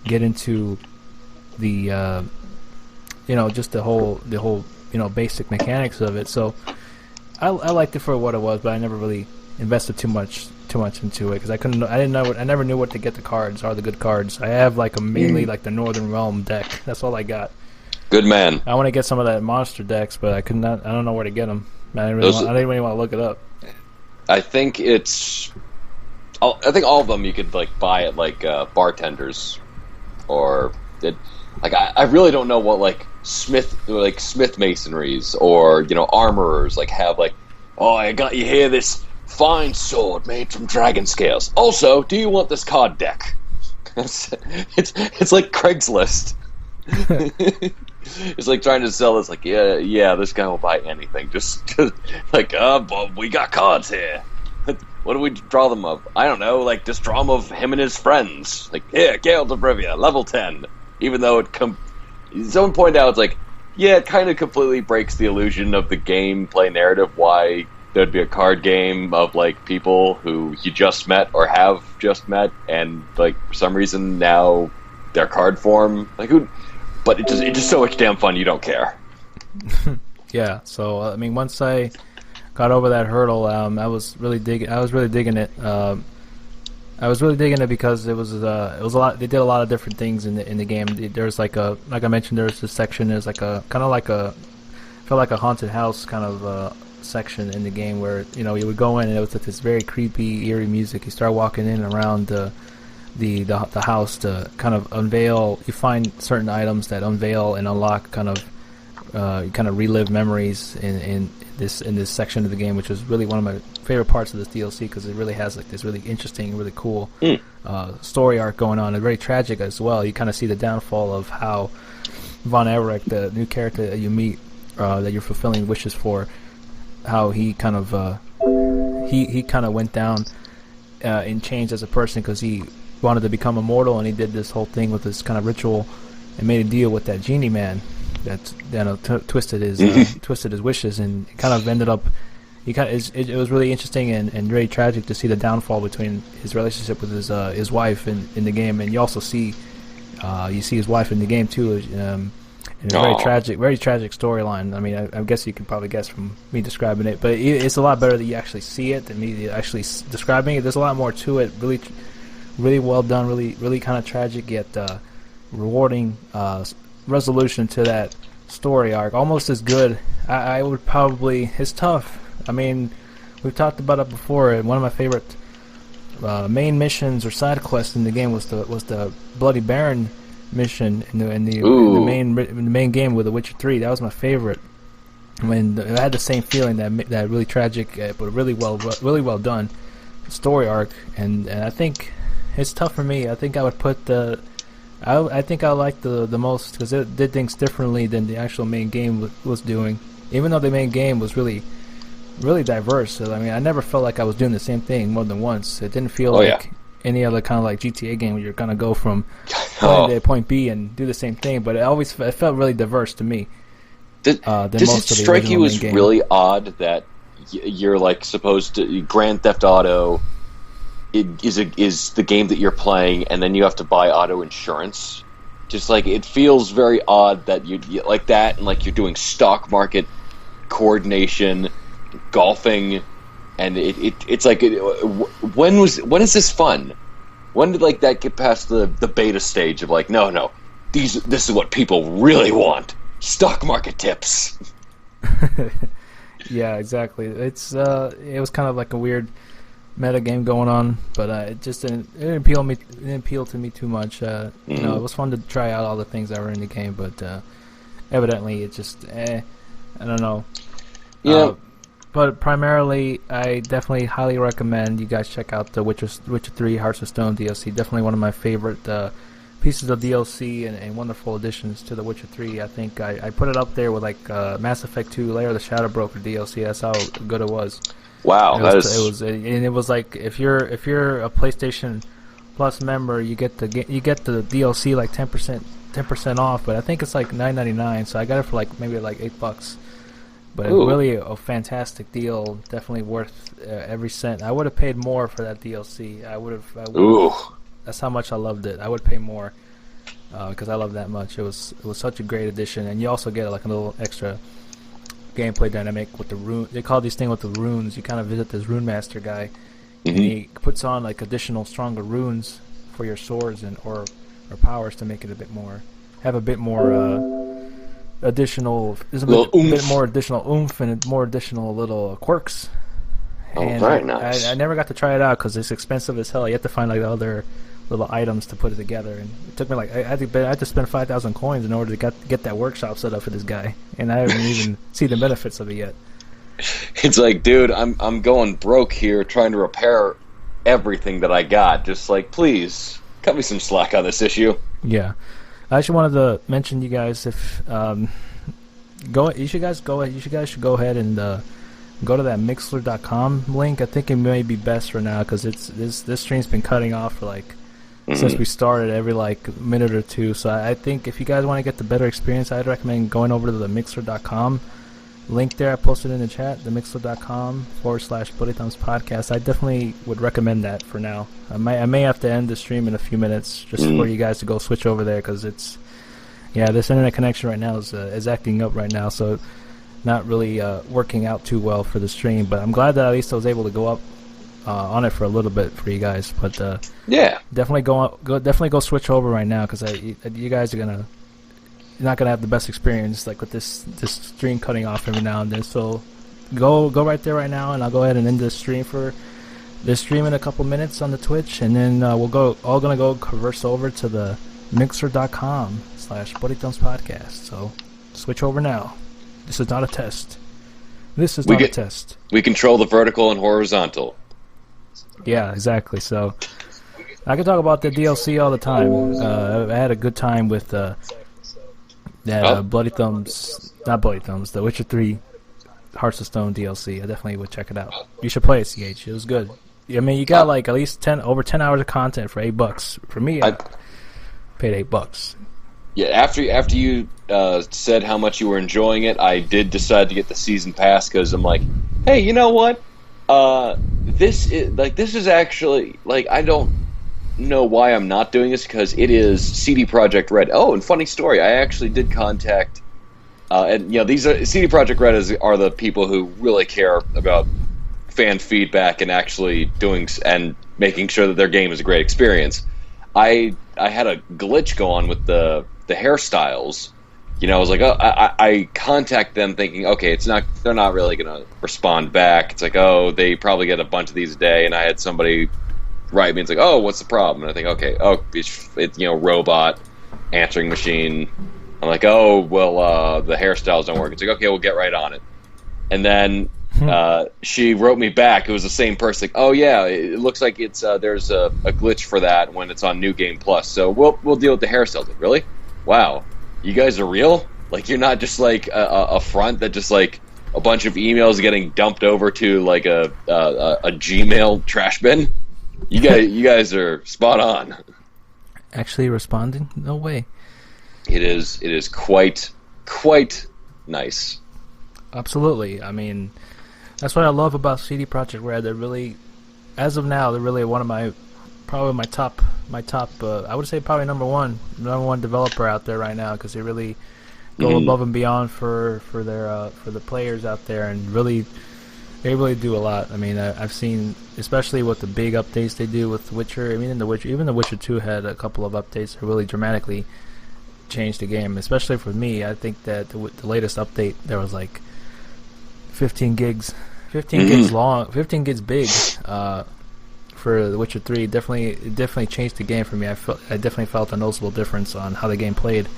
get into the just the whole basic mechanics of it. So I liked it for what it was, but I never really invested too much into it because I never knew what to get the cards or the good cards. I have mainly the Northern Realm deck. That's all I got. Good man. I want to get some of that monster decks, but I don't know where to get them. I didn't really want to look it up. I think all of them you could buy at bartenders, or I really don't know what smith masonries or armorers have oh, I got you here this fine sword made from dragon scales. Also, do you want this card deck? It's like Craigslist. It's like trying to sell this. Yeah, this guy will buy anything. Just we got cards here. What do we draw them of? I don't know. Just draw them of him and his friends. Here, Geralt of Rivia, level 10. Even though someone pointed out, it kind of completely breaks the illusion of the gameplay narrative. Why there'd be a card game of people who you just met or have just met, and for some reason now their card form who. But it's just so much damn fun. You don't care. Yeah. So once I got over that hurdle, I was really digging it. I was really digging it because it was a lot. They did a lot of different things in the game. There's like I mentioned, there's this section. There's felt like a haunted house kind of section in the game where you would go in and it was this very creepy, eerie music. You start walking in and around the house to kind of unveil. You find certain items that unveil and unlock you kind of relive memories in this section of the game, which was really one of my favorite parts of this DLC because it really has this really interesting, really cool story arc going on, and very tragic as well. You kind of see the downfall of how Von Erich, the new character that you meet, that you're fulfilling wishes for, how he kind of he kind of went down and changed as a person because he wanted to become immortal, and he did this whole thing with this kind of ritual and made a deal with that genie man that twisted his wishes, and it kind of ended up. It was really interesting and very tragic to see the downfall between his relationship with his wife in the game, and you also see his wife in the game too. And it's very tragic storyline. I mean, I guess you can probably guess from me describing it, but it's a lot better that you actually see it than me actually describing it. There's a lot more to it. Really, really well done. Really kind of tragic yet rewarding resolution to that story arc. Almost as good. I would probably. It's tough. I mean, we've talked about it before. And one of my favorite main missions or side quests in the game was the Bloody Baron mission in the main game with The Witcher 3. That was my favorite. When I had the same feeling, that really tragic but really well done story arc, and I think it's tough for me. I think I would put I think I liked the most because it did things differently than the actual main game was doing. Even though the main game was really diverse, so, I mean, I never felt like I was doing the same thing more than once. It didn't feel like any other kind of like GTA game where you're gonna go from point A to point B and do the same thing. But it felt really diverse to me. Does it strike you as really odd that you're like supposed to Grand Theft Auto is the game that you're playing, and then you have to buy auto insurance? Just like it feels very odd that you like that, and like you're doing stock market coordination, golfing, and it's like when is this fun? When did like that get past the beta stage of like no this is what people really want, stock market tips? Yeah, exactly. It was kind of like a weird meta game going on, but it just didn't appeal to me too much. You know, it was fun to try out all the things that were in the game, but evidently it just I don't know. Yeah. But primarily, I definitely highly recommend you guys check out the Witcher 3 Hearts of Stone DLC. Definitely one of my favorite pieces of DLC and wonderful additions to the Witcher 3. I think I put it up there with like Mass Effect 2 Lair of the Shadow Broker DLC. That's how good it was. Wow, it was like if you're a PlayStation Plus member, you get the DLC like 10% off. But I think it's like $9.99, so I got it for like maybe like $8. But really a fantastic deal. Definitely worth every cent. I would have paid more for that DLC. I would have. That's how much I loved it. I would pay more because I love that much. It was such a great addition, and you also get like a little extra gameplay dynamic with the rune. They call these things with the runes. You kind of visit this rune master guy, and he puts on like additional stronger runes for your swords or powers to make it a bit more additional. There's a bit more additional oomph and more additional little quirks. And very nice. I never got to try it out because it's expensive as hell. You have to find like other little items to put it together, and it took me like I had to spend 5,000 coins in order to get that workshop set up for this guy, and I haven't even seen the benefits of it yet. It's like, dude, I'm going broke here trying to repair everything that I got. Just like, please cut me some slack on this issue. Yeah, I actually wanted to mention you guys if you guys should go ahead and go to that Mixler.com link. I think it may be best for now because this stream's been cutting off for like since we started every like minute or two. So I think if you guys want to get the better experience, I'd recommend going over to the Mixler.com link there. I posted in the chat, the Mixler.com/Bloody Thumbs Podcast. I definitely would recommend that for now. I may have to end the stream in a few minutes just for you guys to go switch over there because this internet connection right now is acting up right now, so not really working out too well for the stream. But I'm glad that at least I was able to go up on it for a little bit for you guys. But definitely go switch over right now because you guys are not gonna have the best experience like with this stream cutting off every now and then. So go right there right now, and I'll go ahead and end this stream in a couple minutes on the Twitch, and then we'll gonna go converse over to the Mixer.com/Bloody Thumbs Podcast. So switch over now. This is not a test. This is not a test. We control the vertical and horizontal. Yeah, exactly. So I can talk about the DLC all the time. I had a good time with that Bloody Thumbs, not Bloody Thumbs, the Witcher 3 Hearts of Stone DLC. I definitely would check it out. You should play it, CH. It was good. I mean, you got like at least over 10 hours of content for $8. For me, I paid $8. Yeah, after you said how much you were enjoying it, I did decide to get the season pass because I'm like, hey, you know what? This is actually like I don't know why I'm not doing this because it is CD Projekt Red. Oh, and funny story, I actually did contact, and these are CD Projekt Red are the people who really care about fan feedback and actually doing and making sure that their game is a great experience. I had a glitch go on with the hairstyles. I was like, oh, I contact them thinking, okay, they're not really going to respond back. It's like, oh, they probably get a bunch of these a day, and I had somebody write me. It's like, oh, what's the problem? And I think, okay, it's robot answering machine. I'm like, oh, well, the hairstyles don't work. It's like, okay, we'll get right on it. And then she wrote me back. It was the same person. Like, oh yeah, it looks like it's there's a glitch for that when it's on New Game Plus. So we'll deal with the hairstyles. Like, really? Wow, you guys are real? Like, you're not just like a front that just like a bunch of emails getting dumped over to like a Gmail trash bin. You guys are spot on. Actually responding? No way. It is quite nice. Absolutely. I mean, that's what I love about CD Projekt Red. They're really, as of now, they're really one of my top. I would say probably number one developer out there right now, because they really go above and beyond for the players out there, and they really do a lot. I mean, I've seen, especially with the big updates they do with Witcher. I mean, even the Witcher 2 had a couple of updates that really dramatically changed the game. Especially for me, I think that the latest update, there was like 15 gigs long, 15 gigs big for The Witcher 3. It definitely changed the game for me. I definitely felt a noticeable difference on how the game played,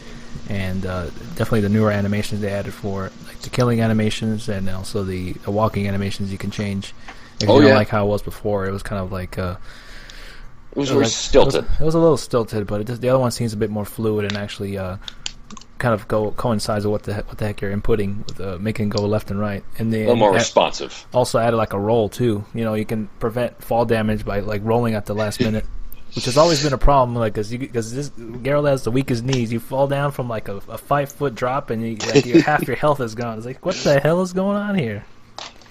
and definitely the newer animations they added for it, like the killing animations, and also the walking animations you can change. If you don't like how it was before, it was kind of like it was very stilted. It was a little stilted, but the other one seems a bit more fluid and actually kind of coincides with what the heck you're inputting, with making it go left and right. And a little more responsive. Also added like a roll too. You can prevent fall damage by like rolling at the last minute, which has always been a problem. Like, because Geralt has the weakest knees. You fall down from like a 5-foot drop, and half your health is gone. It's like, what the hell is going on here?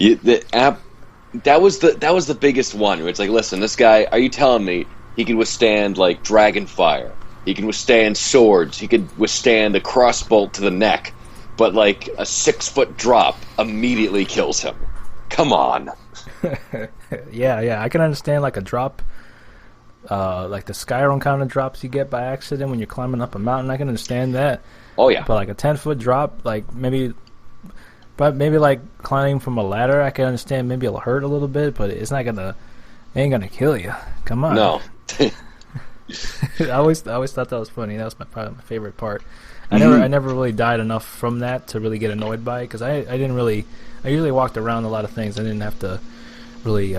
That was the biggest one. Where it's like, listen, this guy. Are you telling me he can withstand like dragon fire? He can withstand swords. He could withstand a crossbolt to the neck, but like a 6-foot drop immediately kills him. Come on. Yeah. I can understand like a drop, like the Skyrim kind of drops you get by accident when you're climbing up a mountain. I can understand that. Oh yeah. But like a 10-foot drop, like maybe like climbing from a ladder, I can understand. Maybe it'll hurt a little bit, but it ain't gonna kill you. Come on. No. I always thought that was funny. That was probably my favorite part. I never really died enough from that to really get annoyed by it, because I usually walked around a lot of things. I didn't have to really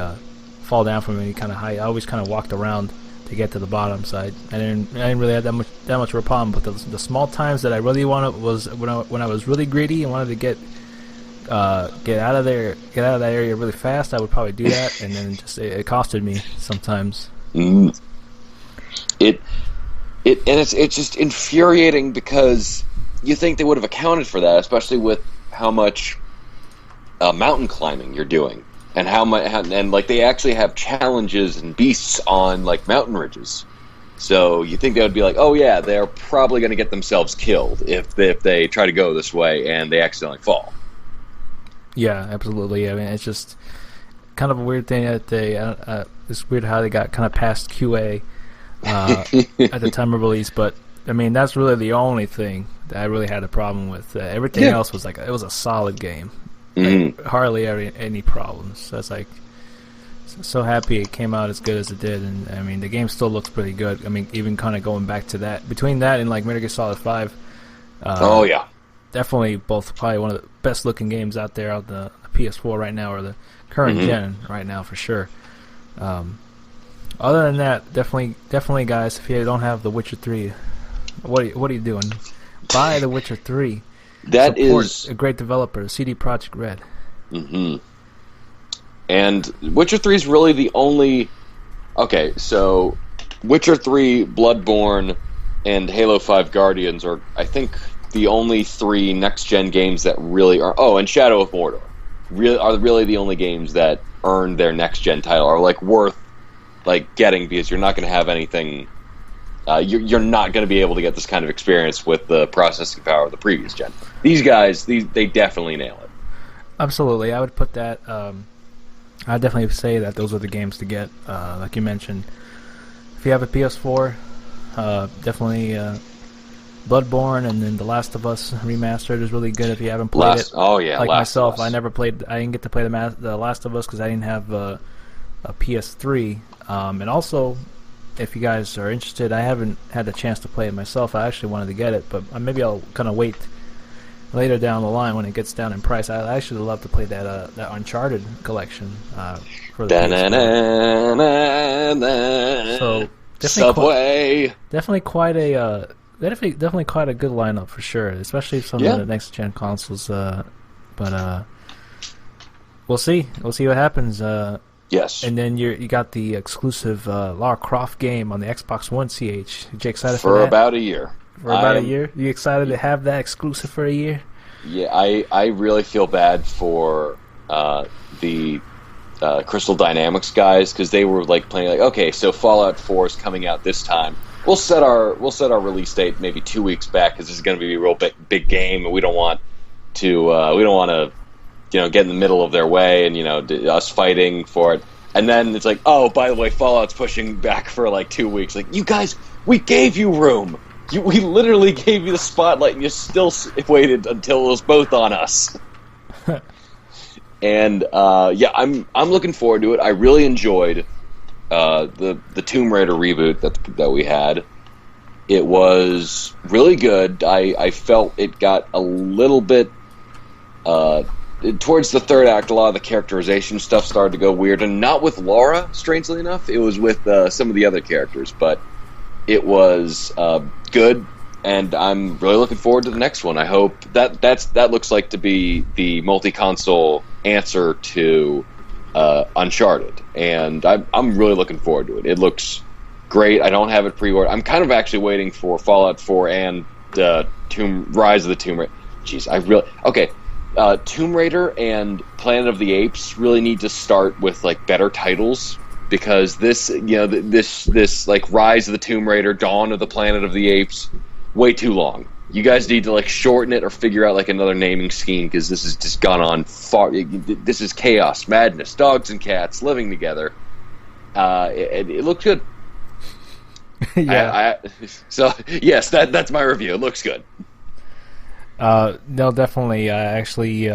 fall down from any kind of height. I always kind of walked around to get to the bottom side. I didn't really have that much of a problem. But the small times that I really wanted was when I was really greedy and wanted to get out of that area really fast. I would probably do that, and then it costed me sometimes. It's just infuriating, because you think they would have accounted for that, especially with how much mountain climbing you're doing, and and like they actually have challenges and beasts on like mountain ridges. So you think they would be like, oh yeah, they're probably going to get themselves killed if they try to go this way and they accidentally fall. Yeah, absolutely. I mean, it's just kind of a weird thing that it's weird how they got kind of past QA at the time of release, but I mean, that's really the only thing that I really had a problem with. Everything else was like, it was a solid game. Like, hardly any problems. So it's like, so happy it came out as good as it did, and I mean, the game still looks pretty good. I mean, even kind of going back to that, between that and like Metal Gear Solid 5. Oh yeah, definitely both probably one of the best looking games out there on the PS4 right now, or the current gen right now for sure. Other than that, definitely, guys, if you don't have The Witcher 3, what are you doing? Buy The Witcher 3. That Support is a great developer, CD Projekt Red. And Witcher 3 is really the only... Okay, so Witcher 3, Bloodborne, and Halo 5 Guardians are, I think, the only 3 next-gen games that really are... Oh, and Shadow of Mordor are really the only games that earn their next-gen title, are like worth like getting, because you're not going to have anything. You're not going to be able to get this kind of experience with the processing power of the previous gen. These guys, they definitely nail it. Absolutely, I would put that. I'd definitely say that those are the games to get. Like you mentioned, if you have a PS4, definitely Bloodborne, and then The Last of Us Remastered is really good if you haven't played it. Oh yeah, like Last myself, of Us. I didn't get to play the Last of Us because I didn't have a PS3. And also, if you guys are interested, I haven't had the chance to play it myself. I actually wanted to get it, but maybe I'll kind of wait later down the line when it gets down in price. I actually love to play that Uncharted collection for the PS4. So Subway. Definitely quite a good lineup for sure, especially some of the next gen consoles. But we'll see. We'll see what happens. Yes. And then you got the exclusive Lara Croft game on the Xbox One. CH. You excited for that? About a year. For about a year? You excited to have that exclusive for a year? Yeah, I really feel bad for the Crystal Dynamics guys, because they were like playing like, okay, so Fallout 4 is coming out this time. We'll set our release date maybe 2 weeks back, because this is going to be a real big game, and we don't want to get in the middle of their way and us fighting for it. And then it's like, oh, by the way, Fallout's pushing back for like 2 weeks. Like, you guys, we gave you room. We literally gave you the spotlight, and you still waited until it was both on us. And I'm looking forward to it. I really enjoyed the Tomb Raider reboot that we had. It was really good. I felt it got a little bit towards the third act. A lot of the characterization stuff started to go weird, and not with Laura, strangely enough. It was with some of the other characters, but it was good, and I'm really looking forward to the next one. I hope that looks like to be the multi-console answer to Uncharted, and I'm really looking forward to it. It looks great. I don't have it pre-ordered. I'm kind of actually waiting for Fallout 4 and Rise of the Tomb Raider. Jeez, Tomb Raider and Planet of the Apes really need to start with like better titles, because this like Rise of the Tomb Raider, Dawn of the Planet of the Apes, way too long. You guys need to like shorten it or figure out like another naming scheme, because this has just gone on far. This is chaos, madness, dogs and cats living together. It looks good. Yeah. So yes, that's my review. It looks good. No, definitely. Actually,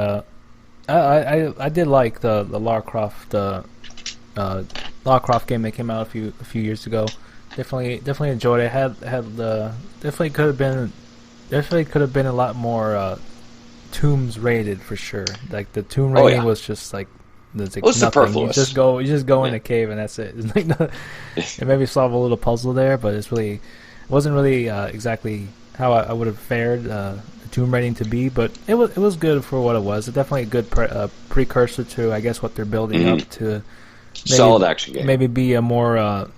I did like the Lara Croft Lara Croft game that came out a few years ago. Definitely enjoyed it. Definitely could have been a lot more tombs rated for sure. Like the tomb rating was just like there's like nothing. Superfluous. You just go in a cave and that's it. It's like it maybe solve a little puzzle there, but it wasn't really exactly how I would have fared the tomb rating to be. But it was good for what it was. It's definitely a good precursor to, I guess, what they're building up to. Solid action game. Maybe be a more of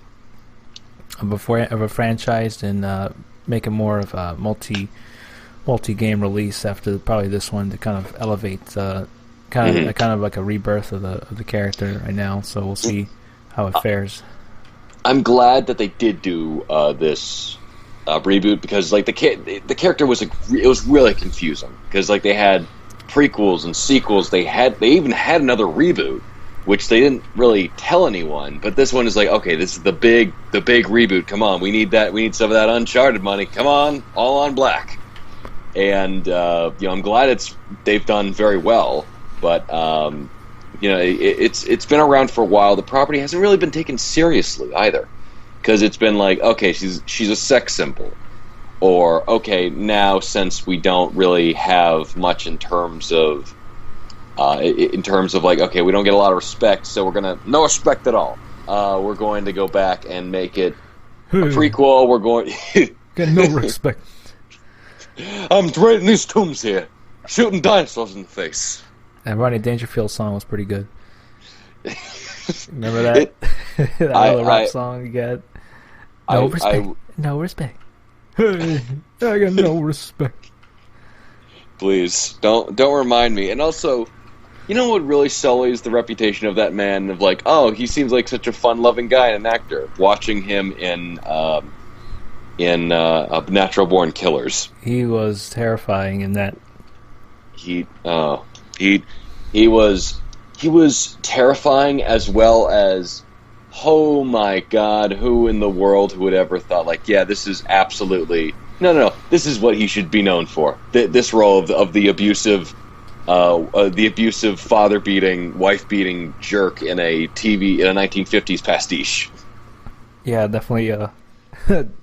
a franchise, and make it more of a multi-game release after probably this one, to kind of elevate kind of like a rebirth of the character right now. So we'll see how it fares. I'm glad that they did do this reboot, because like the character was it was really confusing, because like they had prequels and sequels. They even had another reboot, which they didn't really tell anyone. But this one is like, okay, this is the big reboot. Come on, we need that. We need some of that Uncharted money. Come on, all on black. And I'm glad they've done very well. But it's been around for a while. The property hasn't really been taken seriously either, because it's been like, okay, she's a sex symbol, or okay, now since we don't really have much in terms of like, okay, we don't get a lot of respect, so no respect at all. We're going to go back and make it a prequel. We're going get no respect. I'm raiding these tombs here, shooting dinosaurs in the face. And Rodney Dangerfield's song was pretty good. Remember that? That little rap song you got? No respect. No respect. Hey, I got no respect. Please don't remind me. And also, You know what really sullies the reputation of that man? Of like, oh, he seems like such a fun-loving guy and an actor. Watching him in Natural Born Killers, He was terrifying in that. he he he was terrifying as well as, oh my god, who in the world who would ever thought like, yeah, this is absolutely no, this is what he should be known for. This role of the abusive. The abusive father beating, wife beating jerk in a 1950s pastiche. Yeah, definitely.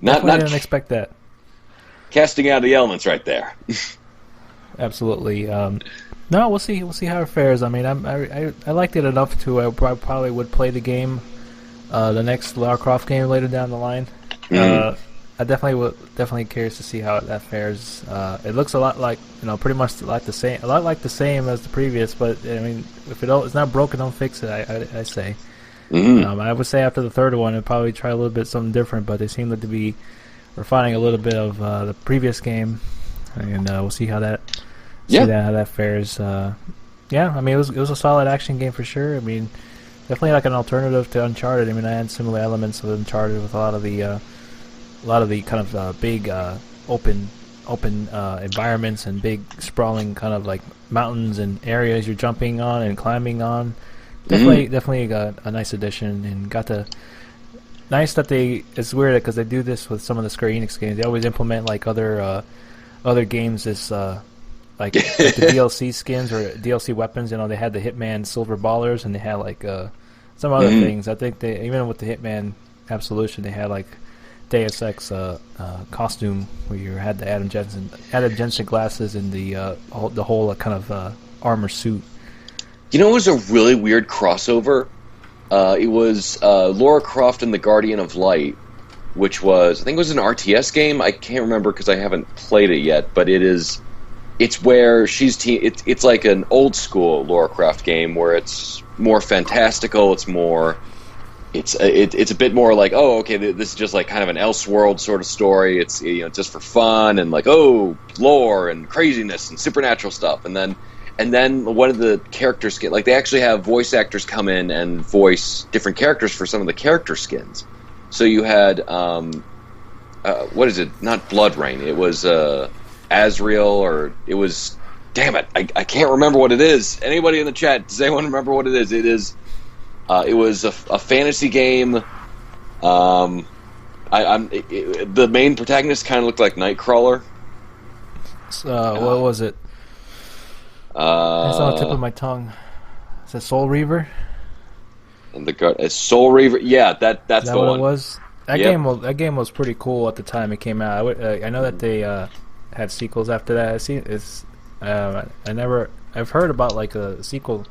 Not Didn't expect that. casting out the elements right there. Absolutely. No, we'll see. We'll see how it fares. I mean, I liked it enough to I probably would play the game, the next Lara Croft game later down the line. I definitely curious to see how that fares. It looks a lot like, pretty much like the same as the previous. But I mean, if it's not broken, don't fix it. I say. I would say after the third one, I'd probably try a little bit something different. But they seem to be refining a little bit of the previous game, and we'll see how that how that fares. Yeah, I mean, it was a solid action game for sure. I mean, definitely like an alternative to Uncharted. I mean, I had similar elements of Uncharted with a lot of the kind of big open environments and big sprawling kind of like mountains and areas you're jumping on and climbing on. Definitely got a nice addition, and got the nice that it's weird because they do this with some of the Square Enix games. They always implement like other games as like the DLC skins or DLC weapons. They had the Hitman Silver Ballers, and they had like some other things. I think they, even with the Hitman Absolution, they had like Deus Ex costume where you had the Adam Jensen glasses and the whole kind of armor suit. You know, it was a really weird crossover. It was Lara Croft and the Guardian of Light, which was, I think it was an RTS game. I can't remember because I haven't played it yet, but it's where it's like an old school Lara Croft game where it's more fantastical. It's a bit more like, oh, okay, this is just like kind of an Elseworld sort of story. It's just for fun and like, oh, lore and craziness and supernatural stuff. And then one of the character skins, like they actually have voice actors come in and voice different characters for some of the character skins. So you had what is it? Not Blood Rain. It was Azrael, or it was. Damn it! I can't remember what it is. Anybody in the chat? Does anyone remember what it is? It is. It was a fantasy game. The main protagonist kind of looked like Nightcrawler. What was it? It's on the tip of my tongue. Is it Soul Reaver? And Soul Reaver. Yeah, that's Is that the what one. it was? That game was pretty cool at the time it came out. I know that they had sequels after that. I've heard about like a sequel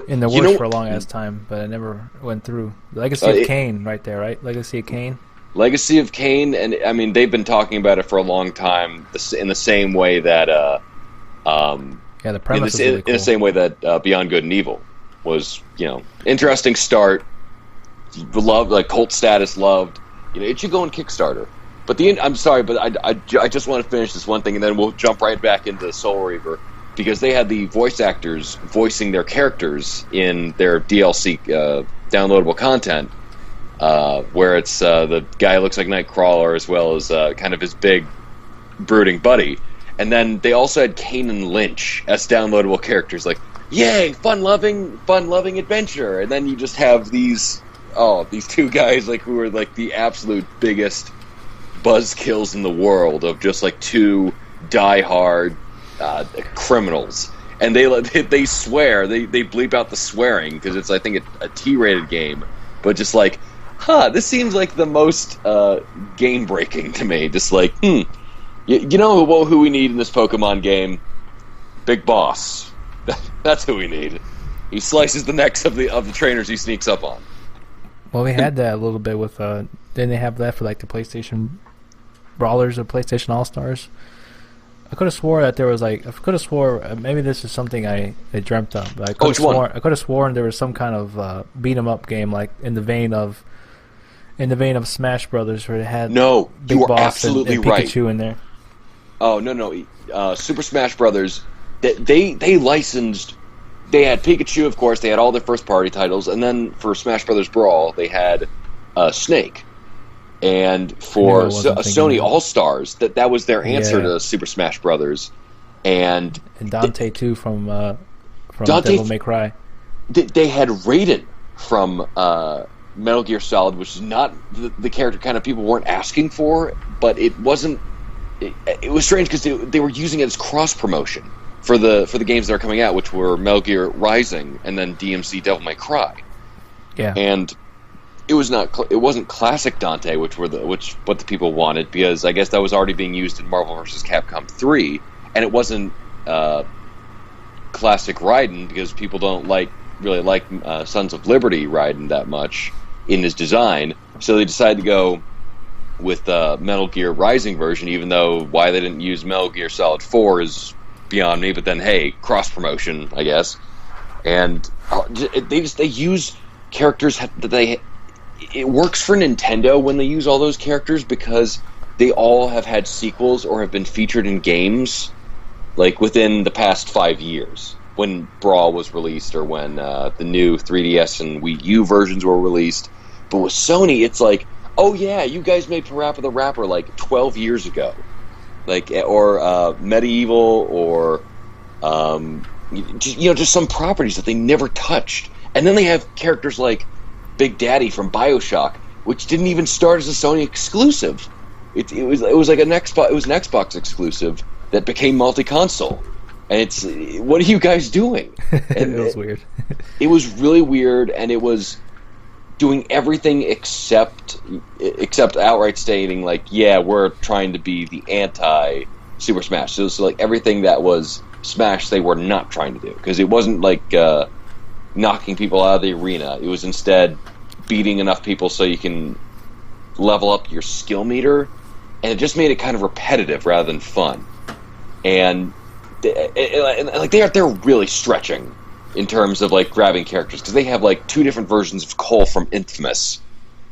in the works for a long ass time, but I never went through. Legacy of Kain, right there, right? Legacy of Kain. Legacy of Kain, and I mean they've been talking about it for a long time. In the same way that, the premise is really cool. In the same way that Beyond Good and Evil was, interesting start, loved, like cult status, loved. It should go on Kickstarter. But I'm sorry, but I just want to finish this one thing, and then we'll jump right back into Soul Reaver, because they had the voice actors voicing their characters in their DLC downloadable content, where it's the guy who looks like Nightcrawler as well as kind of his big brooding buddy. And then they also had Kane and Lynch as downloadable characters, like, yay, fun-loving adventure. And then you just have these two guys like who are like the absolute biggest buzzkills in the world of just like two diehard criminals, and they swear, they bleep out the swearing because it's, I think, a T-rated game, but just like, this seems like the most game breaking to me. Just like, you know who we need in this Pokemon game? Big Boss. That's who we need. He slices the necks of the trainers he sneaks up on. Well, we had that a little bit with. Didn't they have that for like the PlayStation Brawlers or PlayStation All Stars? I could have swore that there was like. I could have swore maybe this is something I dreamt of. But I could have sworn there was some kind of beat 'em up game like in the vein of Smash Brothers, where it had Big you are Boss absolutely and right. Pikachu in there. Oh no! Super Smash Brothers. They licensed they had Pikachu, of course. They had all their first-party titles, and then for Smash Brothers Brawl, they had Snake. And for Sony All Stars, that was their answer to Super Smash Brothers. And Dante too from Devil May Cry. They had Raiden from Metal Gear Solid, which is not the character kind of people weren't asking for, but it wasn't. It was strange because they were using it as cross promotion for the games that are coming out, which were Metal Gear Rising and then DMC Devil May Cry. Yeah, and it wasn't classic Dante, what the people wanted, because I guess that was already being used in Marvel vs. Capcom 3, and it wasn't classic Raiden because people don't really like Sons of Liberty Raiden that much in his design, so they decided to go with Metal Gear Rising version, even though why they didn't use Metal Gear Solid 4 is beyond me, but then hey, cross promotion, I guess. And they use characters that it works for Nintendo when they use all those characters because they all have had sequels or have been featured in games like within the past 5 years when Brawl was released or when the new 3DS and Wii U versions were released. But with Sony, it's like, oh yeah, you guys made Parappa the Rapper like 12 years ago, or Medieval, or just some properties that they never touched. And then they have characters like Big Daddy from BioShock, which didn't even start as a Sony exclusive. It was like an Xbox exclusive that became multi-console. And it's, what are you guys doing? And it was weird. It was really weird, and it was doing everything except outright stating like, yeah, we're trying to be the anti Super Smash. So like everything that was Smash, they were not trying to do, because it wasn't like knocking people out of the arena. It was instead beating enough people so you can level up your skill meter, and it just made it kind of repetitive rather than fun. And they're really stretching in terms of like grabbing characters, because they have like 2 different versions of Cole from Infamous.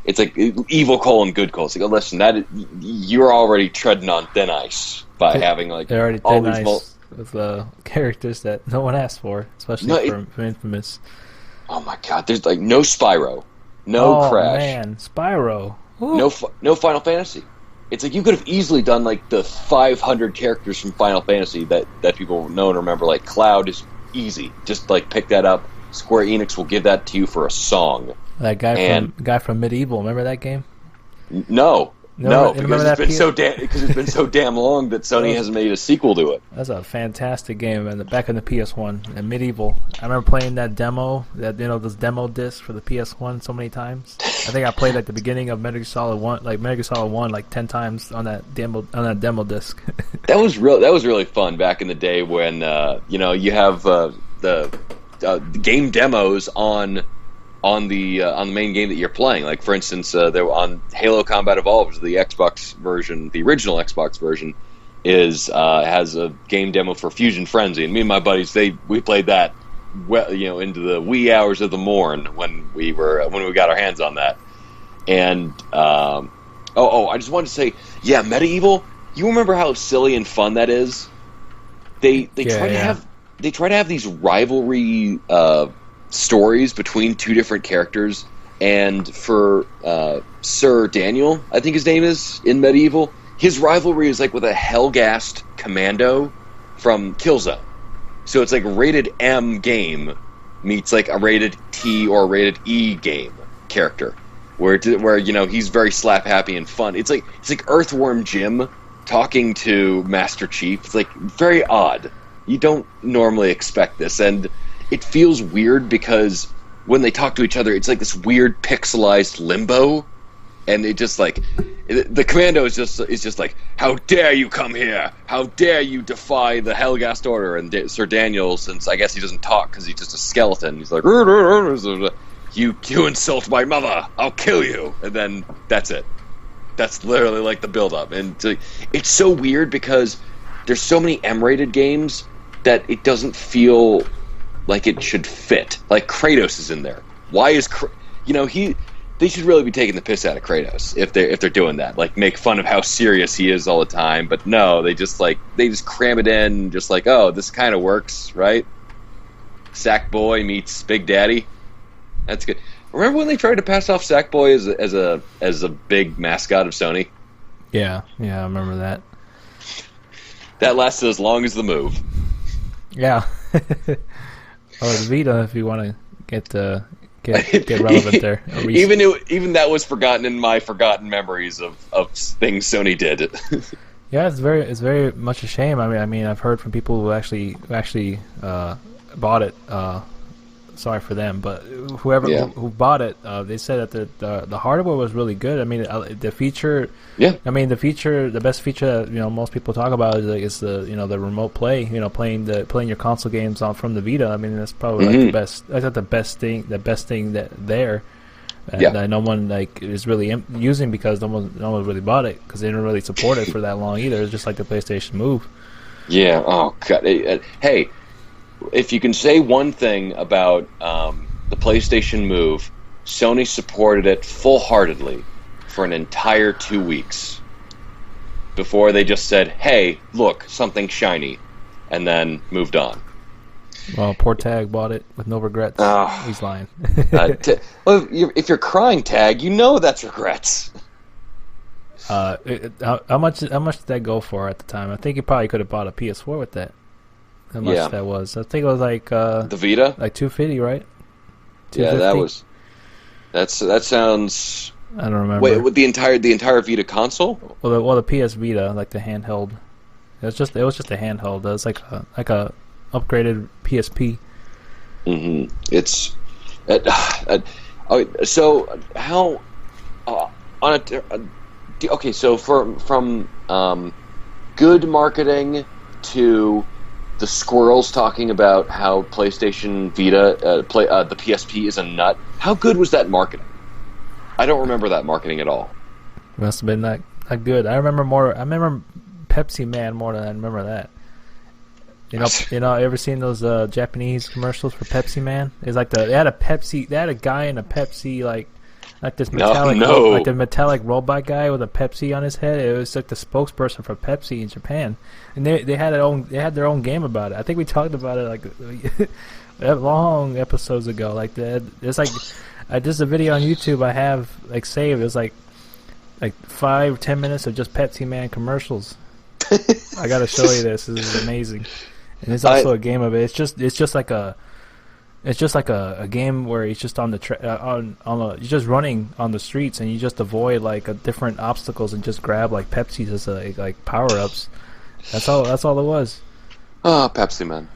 It's like evil Cole and good Cole. It's like, oh, listen, you're already treading on thin ice by having like they're already thin ice with characters that no one asked for, especially from Infamous. Oh my god, there's like no Spyro, no Crash, man, Spyro, no Final Fantasy. It's like you could have easily done like the 500 characters from Final Fantasy that people know and remember. Like Cloud is easy, just like pick that up. Square Enix will give that to you for a song. That guy from Medieval, remember that game? No, because it's been so damn long that Sony hasn't made a sequel to it. That's a fantastic game, and back in the PS1 and Medieval. I remember playing that demo, those demo discs for the PS1 so many times. I think I played at the beginning of Metal Gear Solid 1 like 10 times on that demo disc. That was really fun back in the day when you have the game demos on the main game that you're playing. Like for instance, they were on Halo Combat Evolved, the Xbox version, the original Xbox version, has a game demo for Fusion Frenzy, and me and my buddies we played that into the wee hours of the morn when we got our hands on that. And I just wanted to say, yeah, Medieval. You remember how silly and fun that is? They try to have these rivalry stories between 2 different characters, and for Sir Daniel, I think his name is, in Medieval, his rivalry is like with a Hellgast commando from Killzone. So it's like a rated M game meets like a rated T or a rated E game character, where he's very slap happy and fun. It's like Earthworm Jim talking to Master Chief. It's like very odd. You don't normally expect this, and it feels weird because when they talk to each other, it's like this weird pixelized limbo, and it just like the commando is just like, how dare you come here? How dare you defy the Hellgast Order? And Sir Daniel, since I guess he doesn't talk because he's just a skeleton, he's like, you insult my mother, I'll kill you, and then that's it. That's literally like the build up, and it's so weird because there's so many M-rated games that it doesn't feel like it should fit. Like Kratos is in there. Why is they should really be taking the piss out of Kratos if they're doing that. Like make fun of how serious he is all the time, but no, they just cram it in, just like, oh, this kind of works, right? Sackboy meets Big Daddy. That's good. Remember when they tried to pass off Sackboy as a big mascot of Sony? Yeah, I remember that. That lasted as long as the move. Yeah. Or the Vita, if you want to get relevant there. Even that was forgotten in my forgotten memories of things Sony did. Yeah, it's very much a shame. I mean, I've heard from people who actually bought it. Sorry for them, but whoever who bought it, they said that the hardware was really good. I mean, the feature. Yeah. I mean, the best feature that most people talk about is the the remote play. Playing your console games from the Vita. I mean, that's probably like the best. That's not the best thing. The best thing that no one is really using because no one really bought it because they didn't really support it for that long either. It's just like the PlayStation Move. Yeah. Oh God. Hey. If you can say one thing about the PlayStation Move, Sony supported it full-heartedly for an entire 2 weeks before they just said, "Hey, look, something shiny," and then moved on. Well, poor Tag bought it with no regrets. He's lying. Well, if you're crying, Tag, that's regrets. How much did that go for at the time? I think you probably could have bought a PS4 with that. How much that was? I think it was like the Vita, like $250, right? $250? Yeah, that sounds. I don't remember. Wait, with the entire Vita console? Well, the PS Vita, like the handheld. It was just a handheld. It was like a upgraded PSP. Mm-hmm. It's. So how on a okay? So from good marketing to the squirrels talking about how PlayStation Vita, the PSP is a nut. How good was that marketing? I don't remember that marketing at all. Must have been not good. I remember Pepsi Man more than I remember that. Ever seen those Japanese commercials for Pepsi Man? It's like they had a guy in a Pepsi like this metallic like the metallic robot guy with a Pepsi on his head. It was like the spokesperson for Pepsi in Japan, and they had their own game about it. I think we talked about it like long episodes ago. Like there's there's a video on YouTube I have saved. It's like 5-10 minutes of just Pepsi Man commercials. I gotta show you this. This is amazing, and there's also a game of it. It's just like a game where he's just on the you're just running on the streets and you just avoid different obstacles and just grab Pepsis as like power ups. That's all it was. Oh, Pepsi Man.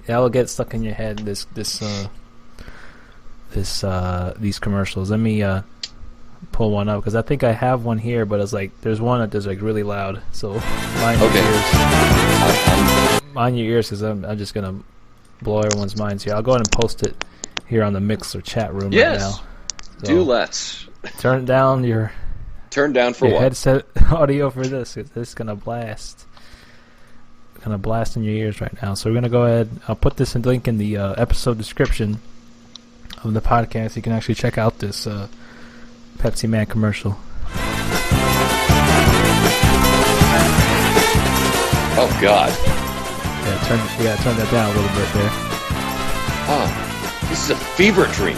That'll get stuck in your head. These commercials. Let me pull one up because I think I have one here, but it's there's one that is really loud. So mind your ears because I'm just gonna blow everyone's minds here. I'll go ahead and post it here on the Mixer chat room right now. So do let's. Turn down your what? Headset audio for this. This is gonna blast. Gonna blast in your ears right now. So we're gonna go ahead. I'll put this link in the episode description of the podcast. You can actually check out this Pepsi Man commercial. Oh God. Yeah, we gotta turn that down a little bit there. Oh, this is a fever dream.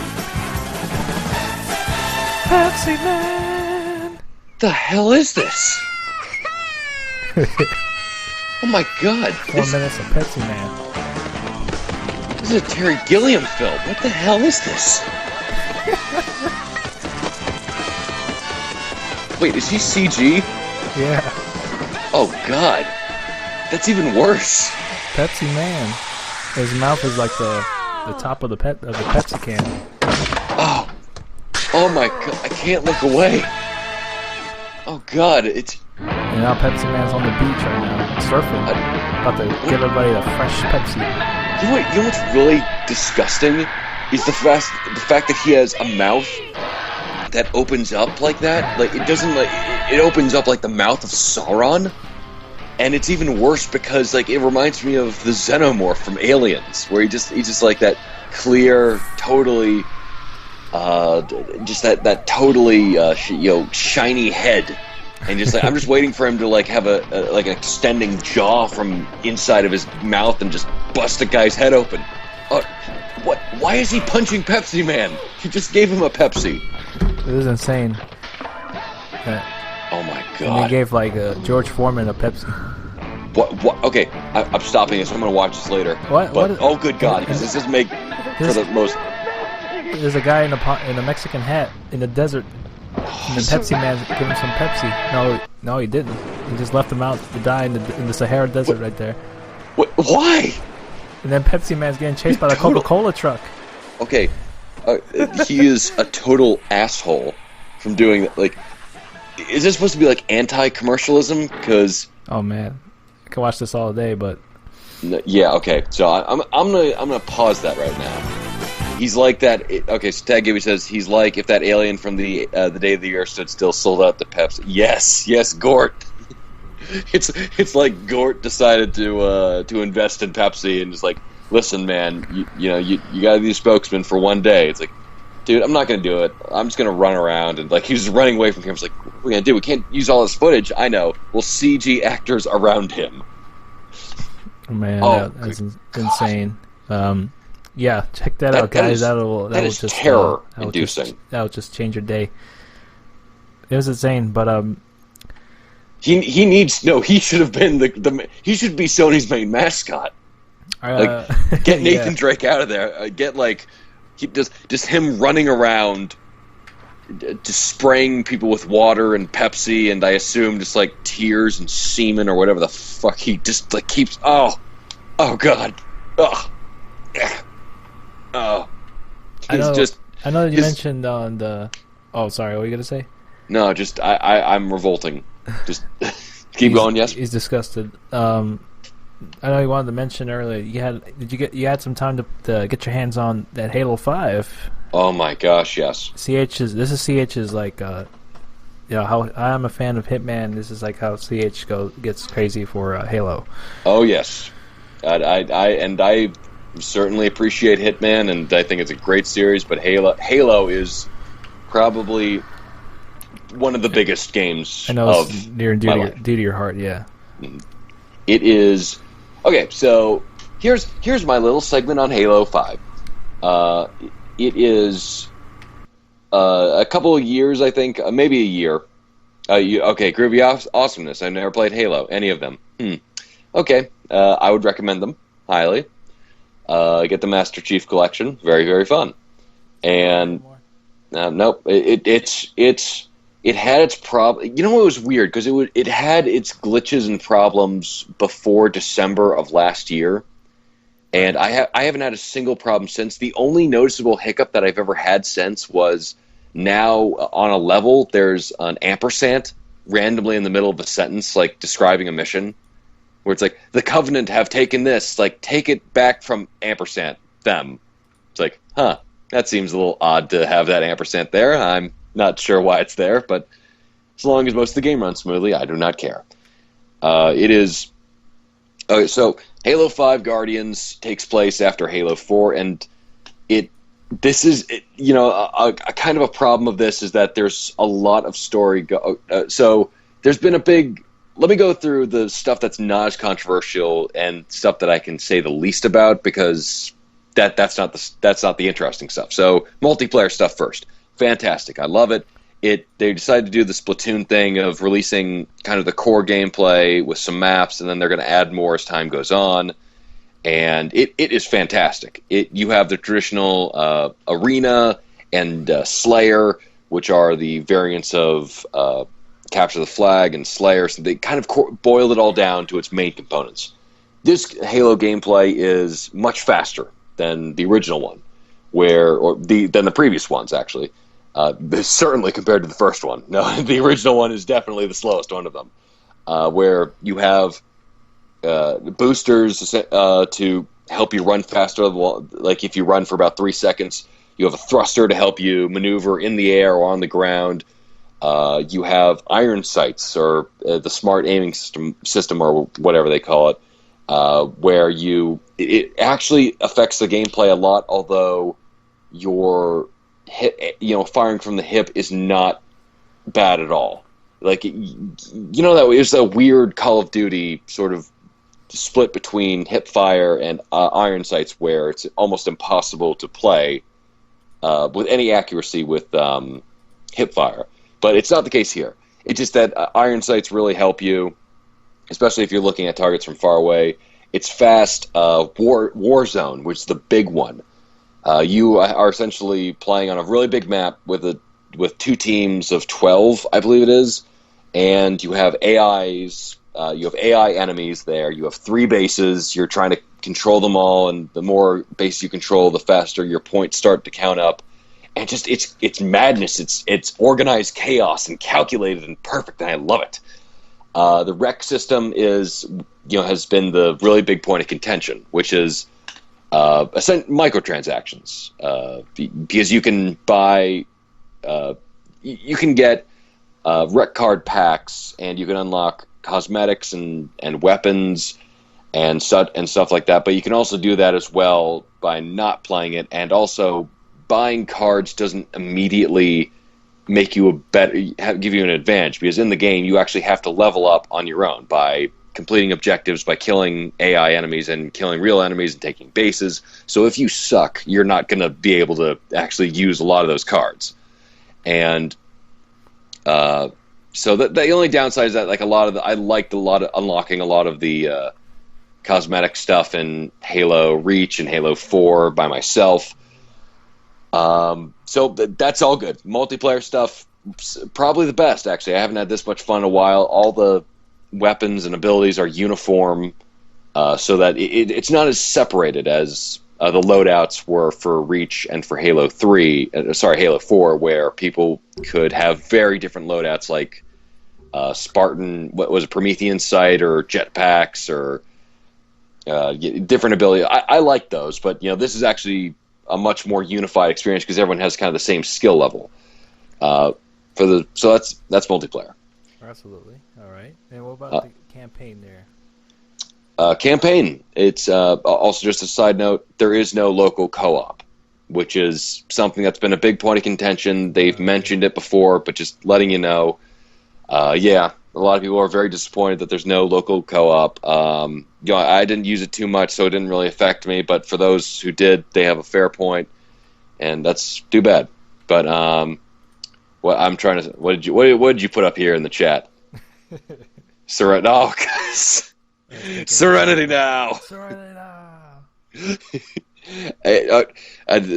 Pepsi Man! The hell is this? Oh my God. 4 minutes of Pepsi Man. This is a Terry Gilliam film. What the hell is this? Wait, is he CG? Yeah. Oh God. That's even worse. Pepsi Man. His mouth is like the top of the Pepsi can. Oh my God! I can't look away. Oh God! And now Pepsi Man's on the beach right now, surfing, about to give everybody a fresh Pepsi. You know what's really disgusting is the fact that he has a mouth that opens up like that. Like it opens up like the mouth of Sauron. And it's even worse because it reminds me of the Xenomorph from Aliens, where he's just like that clear, totally, just that totally shiny head, and just I'm just waiting for him to have an extending jaw from inside of his mouth and just bust the guy's head open. Uh, what? Why is he punching Pepsi Man? He just gave him a Pepsi. It was insane. Oh my god! And they gave like George Foreman a Pepsi. What? Okay, I'm stopping this. I'm gonna watch this later. What? But, oh good god! Because this doesn't make for the most. There's a guy in a Mexican hat in the desert. And the Pepsi Man gave him some Pepsi. No, he didn't. He just left him out to die in the Sahara Desert right there. Why? And then Pepsi Man's getting chased by the Coca-Cola truck. Okay, he is a total asshole from doing that. Like, is this supposed to be like anti-commercialism? Because oh man, I can watch this all day, but yeah, okay. So I'm gonna pause that right now. He's like that. Okay, so Tag Gibby says he's like if that alien from the day of the year stood still sold out the Pepsi. Yes, Gort. It's like Gort decided to invest in Pepsi and just like, listen, man, you got to be a spokesman for one day. It's like, dude, I'm not gonna do it. I'm just gonna run around and like he's running away from cameras. Like, what are we gonna do? We can't use all this footage. I know. We'll CG actors around him. Man, that's insane. Yeah, check that out, guys. That will is just terror-inducing. That'll just change your day. It was insane, but he should have been he should be Sony's main mascot. Get Nathan Drake out of there. Get like just him running around, just spraying people with water and Pepsi, and I assume just like tears and semen or whatever the fuck he just like keeps. Oh god. Oh, I know that you mentioned on the. Oh, sorry. What were you gonna say? No, just I'm revolting. Just keep going. Yes, he's disgusted. I know you wanted to mention earlier. You had some time to get your hands on that Halo 5. Oh my gosh, yes. This is CH's like how I'm a fan of Hitman. This is like how CH gets crazy for Halo. Oh yes, I certainly appreciate Hitman, and I think it's a great series. But Halo is probably one of the biggest games. I know it's near and dear to your heart. Yeah, it is. Okay, so here's my little segment on Halo 5. It is a couple of years, I think, maybe a year. Groovy Awesomeness. I've never played Halo, any of them. Okay, I would recommend them highly. Get the Master Chief Collection, very very fun. And nope, it had its problem. You know what was weird? Because it had its glitches and problems before December of last year, and I haven't had a single problem since. The only noticeable hiccup that I've ever had since was now on a level there's an ampersand randomly in the middle of a sentence, like describing a mission, where it's like the Covenant have taken this, like take it back from ampersand them. It's like, that seems a little odd to have that ampersand there. I'm not sure why it's there, but as long as most of the game runs smoothly, I do not care. It is... Okay, so Halo 5 Guardians takes place after Halo 4, and a kind of a problem of this is that there's a lot of story... so there's been a big... Let me go through the stuff that's not as controversial and stuff that I can say the least about, because that's not the interesting stuff. So multiplayer stuff first. Fantastic. I love it. They decided to do the Splatoon thing of releasing kind of the core gameplay with some maps, and then they're going to add more as time goes on. And it is fantastic. You have the traditional Arena and Slayer, which are the variants of Capture the Flag and Slayer. So they kind of boiled it all down to its main components. This Halo gameplay is much faster than the original one, than the previous ones, actually. Certainly compared to the first one. No, the original one is definitely the slowest one of them. Where you have boosters to help you run faster. Like if you run for about 3 seconds, you have a thruster to help you maneuver in the air or on the ground. You have iron sights, or the smart aiming system, or whatever they call it, where it actually affects the gameplay a lot. Although your firing from the hip is not bad at all. Like that it was a weird Call of Duty sort of split between hipfire and iron sights, where it's almost impossible to play with any accuracy with hipfire. But it's not the case here. It's just that iron sights really help you, especially if you're looking at targets from far away. It's fast. War Zone, which is the big one. You are essentially playing on a really big map with 2 teams of 12, I believe it is, and you have AIs. You have AI enemies there. You have 3 bases. You're trying to control them all, and the more bases you control, the faster your points start to count up. And just it's madness. It's organized chaos and calculated and perfect, and I love it. The rec system has been the really big point of contention, which is microtransactions, because you can buy, you can get rec card packs, and you can unlock cosmetics and weapons and stuff like that. But you can also do that as well by not playing it, and also buying cards doesn't immediately make you give you an advantage, because in the game you actually have to level up on your own by completing objectives, by killing AI enemies and killing real enemies and taking bases. So if you suck, you're not going to be able to actually use a lot of those cards. And so the only downside is that I liked unlocking a lot of the cosmetic stuff in Halo Reach and Halo 4 by myself. So that's all good. Multiplayer stuff, probably the best, actually. I haven't had this much fun in a while. All the weapons and abilities are uniform, so that it's not as separated as the loadouts were for Reach and for Halo 4, where people could have very different loadouts, like Spartan, what was a Promethean sight, or jetpacks, or different ability. I like those, but this is actually a much more unified experience because everyone has kind of the same skill level. So that's multiplayer. Absolutely. All right. And what about the campaign there? Campaign. It's also, just a side note, there is no local co-op, which is something that's been a big point of contention. They've mentioned it before, but just letting you know. Yeah, a lot of people are very disappointed that there's no local co-op. I didn't use it too much, so it didn't really affect me. But for those who did, they have a fair point, and that's too bad. But what did you put up here in the chat? Serenity. Oh, Serenity now. Serenity now.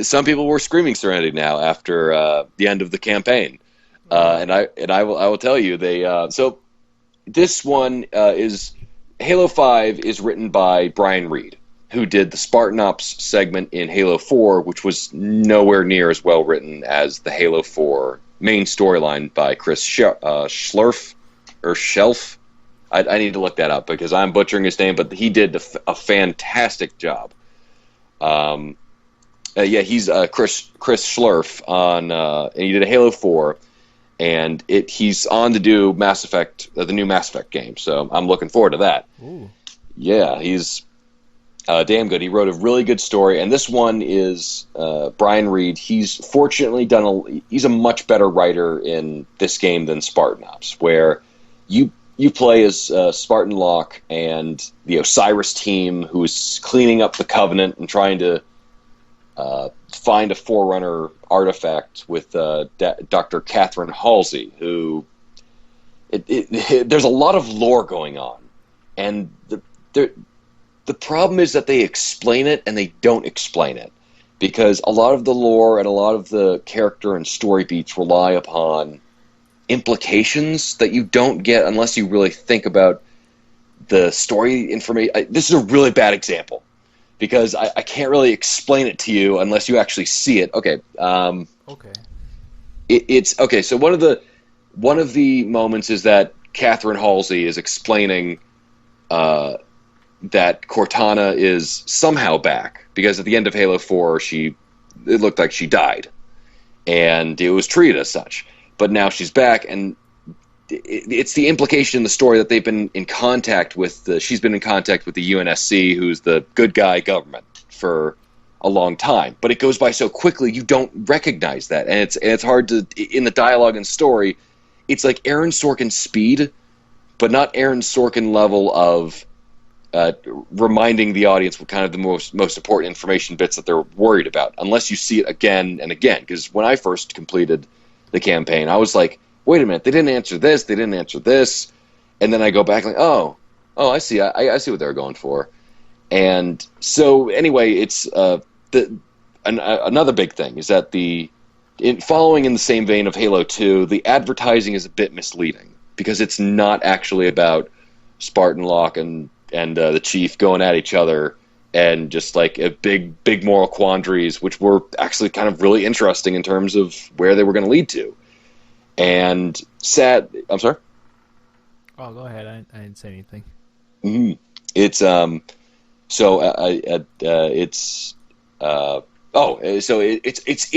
Some people were screaming Serenity now after the end of the campaign. And I will tell you, so this one is Halo 5 is written by Brian Reed, who did the Spartan Ops segment in Halo 4, which was nowhere near as well written as the Halo 4 main storyline by Chris Schlurf or Shelf. I need to look that up because I'm butchering his name, but he did a fantastic job. He's Chris Schlurf on, and he did a Halo 4. And he's on to do Mass Effect, the new Mass Effect game. So I'm looking forward to that. Ooh. Yeah, he's damn good. He wrote a really good story, and this one is Brian Reed. He's fortunately he's a much better writer in this game than Spartan Ops, where you play as Spartan Locke and the Osiris team, who is cleaning up the Covenant and trying to find a Forerunner artifact with Dr. Catherine Halsey, who there's a lot of lore going on, and the problem is that they explain it and they don't explain it, because a lot of the lore and a lot of the character and story beats rely upon implications that you don't get unless you really think about the story information. This is a really bad example, because I can't really explain it to you unless you actually see it. Okay. Okay. It's okay. So one of the moments is that Catherine Halsey is explaining that Cortana is somehow back, because at the end of Halo 4, it looked like she died, and it was treated as such. But now she's back, and it's the implication in the story that they've been in contact with she's been in contact with the UNSC, who's the good guy government, for a long time. But it goes by so quickly, you don't recognize that, and it's hard to, in the dialogue and story, it's like Aaron Sorkin speed, but not Aaron Sorkin level of reminding the audience what kind of the most important information bits that they're worried about, unless you see it again and again. Because when I first completed the campaign, I was like, wait a minute, they didn't answer this, they didn't answer this, and then I go back like, oh, I see, I see what they were going for. And so anyway, it's another big thing is that following in the same vein of Halo 2, the advertising is a bit misleading because it's not actually about Spartan Locke and the Chief going at each other and just like a big moral quandaries, which were actually kind of really interesting in terms of where they were going to lead to. And I'm sorry? Oh, go ahead. I didn't say anything. Mm-hmm. It's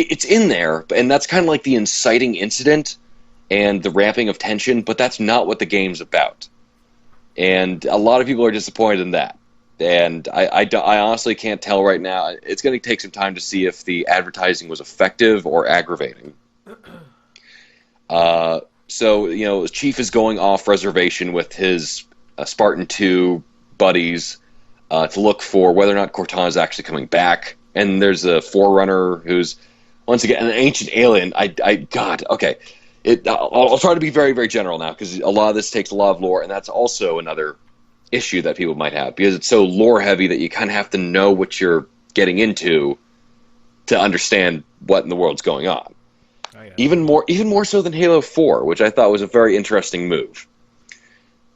it's in there, and that's kind of like the inciting incident and the ramping of tension, but that's not what the game's about. And a lot of people are disappointed in that. And I honestly can't tell right now. It's going to take some time to see if the advertising was effective or aggravating. So, Chief is going off reservation with his Spartan 2 buddies to look for whether or not Cortana is actually coming back. And there's a Forerunner who's, once again, an ancient alien. God, okay. I'll try to be very, very general now, because a lot of this takes a lot of lore, and that's also another issue that people might have, because it's so lore heavy that you kind of have to know what you're getting into to understand what in the world's going on. Oh, yeah. Even more so than Halo 4, which I thought was a very interesting move.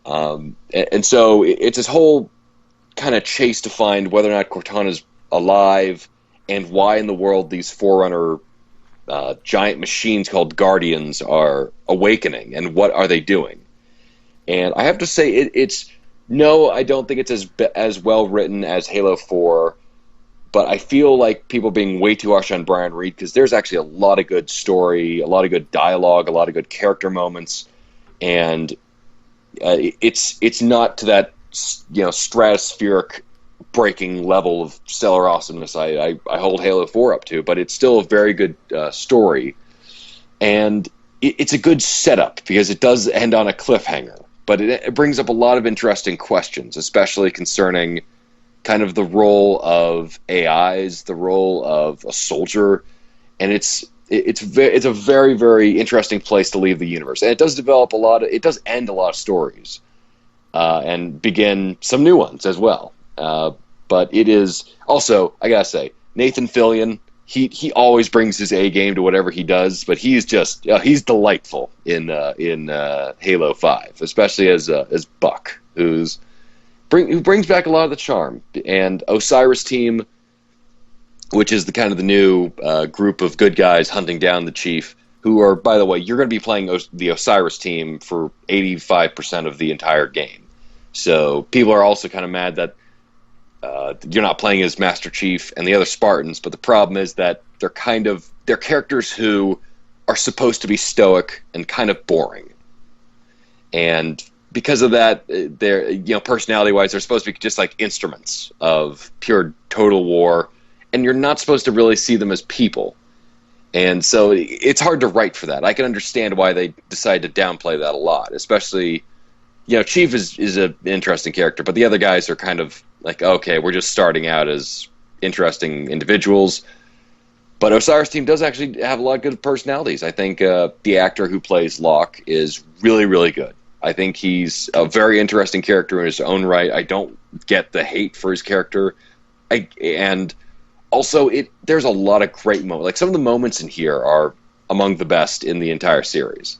And so it's this whole kind of chase to find whether or not Cortana's alive, and why in the world these Forerunner giant machines called Guardians are awakening, and what are they doing. And I have to say, I don't think it's as well written as Halo 4, but I feel like people being way too harsh on Brian Reed, because there's actually a lot of good story, a lot of good dialogue, a lot of good character moments, and it's not to that stratospheric breaking level of stellar awesomeness I hold Halo 4 up to, but it's still a very good story, and it's a good setup because it does end on a cliffhanger, but it brings up a lot of interesting questions, especially concerning kind of the role of AIs, the role of a soldier, and it's a very, very interesting place to leave the universe, and it does develop it does end a lot of stories, and begin some new ones as well. But it is also, I gotta say, Nathan Fillion, he always brings his A game to whatever he does, but he's just he's delightful in Halo 5, especially as Buck, who brings back a lot of the charm. And Osiris Team, which is the new group of good guys hunting down the Chief, who are, by the way, you're going to be playing the Osiris Team for 85% of the entire game. So people are also kind of mad that you're not playing as Master Chief and the other Spartans, but the problem is that they're characters who are supposed to be stoic and kind of boring. And because of that, they're, personality-wise, they're supposed to be just like instruments of pure total war, and you're not supposed to really see them as people. And so it's hard to write for that. I can understand why they decide to downplay that a lot, especially, Chief is an interesting character, but the other guys are kind of like, okay, we're just starting out as interesting individuals. But Osiris Team does actually have a lot of good personalities. I think the actor who plays Locke is really, really good. I think he's a very interesting character in his own right. I don't get the hate for his character. And also, there's a lot of great moments. Like, some of the moments in here are among the best in the entire series.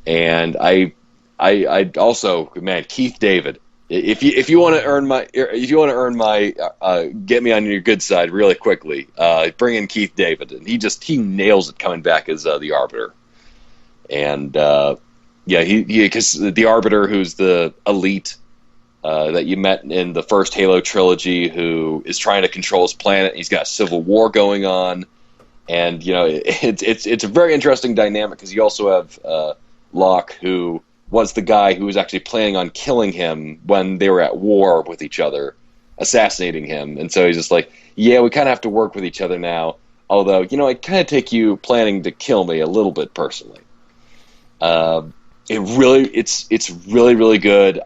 And I also, man, Keith David. If you want to earn my get me on your good side really quickly, bring in Keith David, and he nails it coming back as the Arbiter. And because the Arbiter, who's the elite that you met in the first Halo trilogy, who is trying to control his planet, and he's got a civil war going on, and it's a very interesting dynamic, because you also have Locke, who was the guy who was actually planning on killing him when they were at war with each other, assassinating him. And so he's just like, yeah, we kind of have to work with each other now, although, I kind of take you planning to kill me a little bit personally. It's really, really good.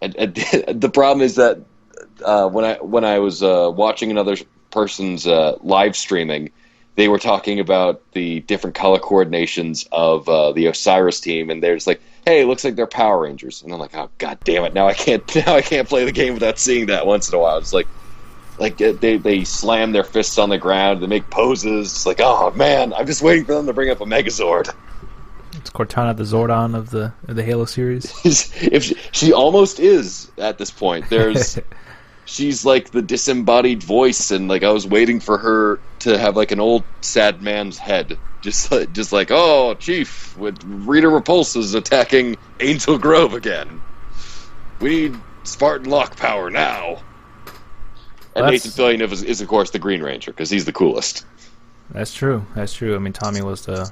And the problem is that when I was watching another person's live streaming, they were talking about the different color coordinations of the Osiris team, and they're just like, "Hey, it looks like they're Power Rangers," and I'm like, "Oh, god damn it! Now I can't play the game without seeing that once in a while." It's like they slam their fists on the ground, they make poses. It's like, oh man, I'm just waiting for them to bring up a Megazord. It's Cortana, the Zordon of the Halo series. If she almost is at this point. She's like the disembodied voice, and like I was waiting for her to have like an old sad man's head, just like, oh, Chief, with Rita Repulsa's attacking Angel Grove again. We need Spartan Lock power now. And Nathan Fillion is of course the Green Ranger because he's the coolest. That's true. I mean, Tommy was the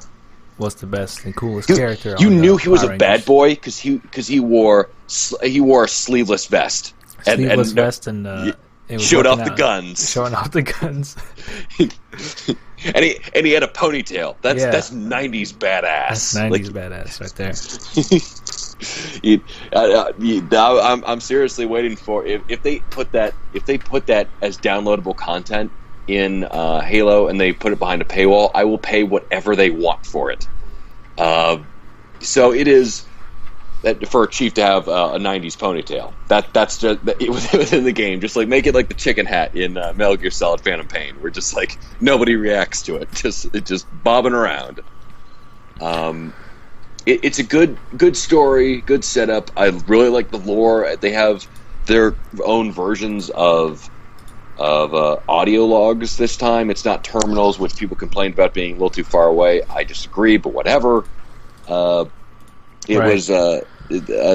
best and coolest character. You knew he was a bad boy because he wore a sleeveless vest. Sleeveless vest and showed off the guns. Showing off the guns. and he had a ponytail. That's 90s badass. That's 90s badass right there. I'm seriously waiting for if they put that as downloadable content in Halo and they put it behind a paywall, I will pay whatever they want for it. So it is that for a Chief to have a 90s ponytail. That's just within the game. Just like make it like the chicken hat in Metal Gear Solid Phantom Pain, where just like nobody reacts to it. Just bobbing around. It's a good story, good setup. I really like the lore. They have their own versions of audio logs this time. It's not terminals, which people complained about being a little too far away. I disagree, but whatever. It right. was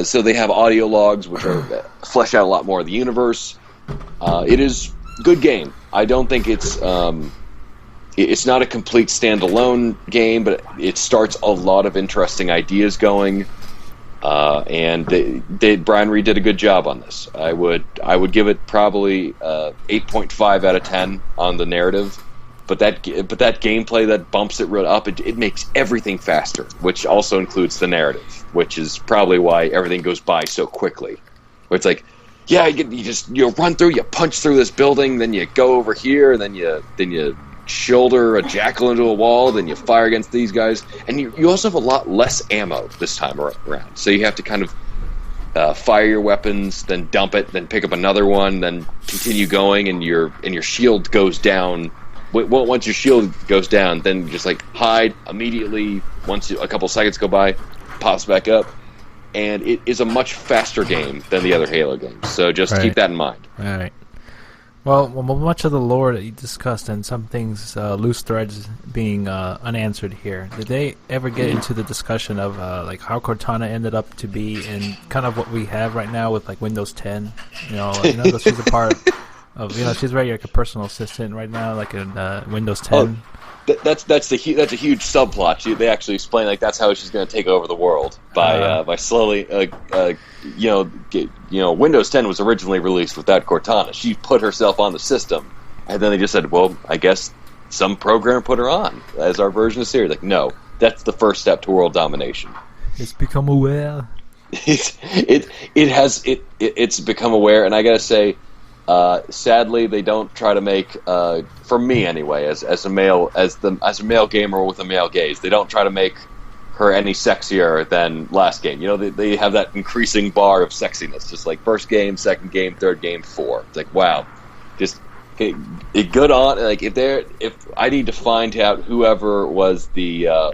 so they have audio logs which are flesh out a lot more of the universe. It is a good game. I don't think it's not a complete standalone game, but it starts a lot of interesting ideas going. And Brian Reed did a good job on this. I would give it probably 8.5 out of 10 on the narrative. But that gameplay that bumps it real up, it makes everything faster, which also includes the narrative, which is probably why everything goes by so quickly. Where it's like, yeah, you run through, you punch through this building, then you go over here, then you shoulder a jackal into a wall, then you fire against these guys, and you also have a lot less ammo this time around. So you have to kind of fire your weapons, then dump it, then pick up another one, then continue going, and your shield goes down. Once your shield goes down, then you just like hide immediately. Once a couple seconds go by, pops back up, and it is a much faster game than the other Halo games. So just keep that in mind. All right. Well, much of the lore that you discussed and some things, loose threads being unanswered here. Did they ever get into the discussion of like how Cortana ended up to be in kind of what we have right now with like Windows 10? She's a part of she's very like a personal assistant right now, like in Windows 10. Oh, that's a huge subplot. They actually explain like that's how she's going to take over the world by slowly. Windows 10 was originally released without Cortana. She put herself on the system, and then they just said, "Well, I guess some programmer put her on as our version of Siri." Like, no, that's the first step to world domination. It's become aware. It's become aware, and I gotta say. Sadly, they don't try to make, for me anyway, as a male gamer with a male gaze, they don't try to make her any sexier than last game. They have that increasing bar of sexiness, just like first game, second game, third game, 4. It's like, wow, just good on. Like if I need to find out whoever was the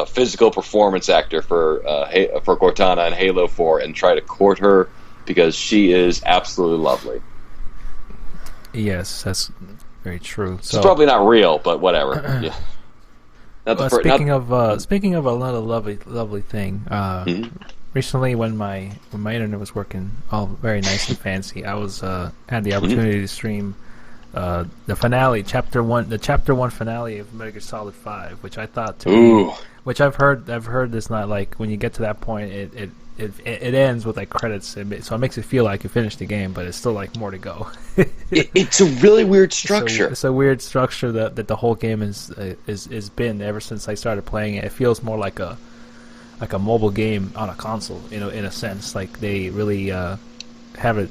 physical performance actor for Cortana in Halo 4 and try to court her because she is absolutely lovely. Yes, that's very true. So, it's probably not real, but whatever. Yeah. Speaking of another lovely thing, recently when my internet was working all very nice and fancy, I was had the opportunity to stream the finale, chapter 1 finale of Metal Gear Solid 5, which I thought which I've heard is not like when you get to that point, it ends with like credits, so it makes it feel like you finished the game, but it's still like more to go. It's a really weird structure. It's a weird structure that the whole game is been ever since I started playing it. It feels more like a mobile game on a console, in a sense. Like they really have it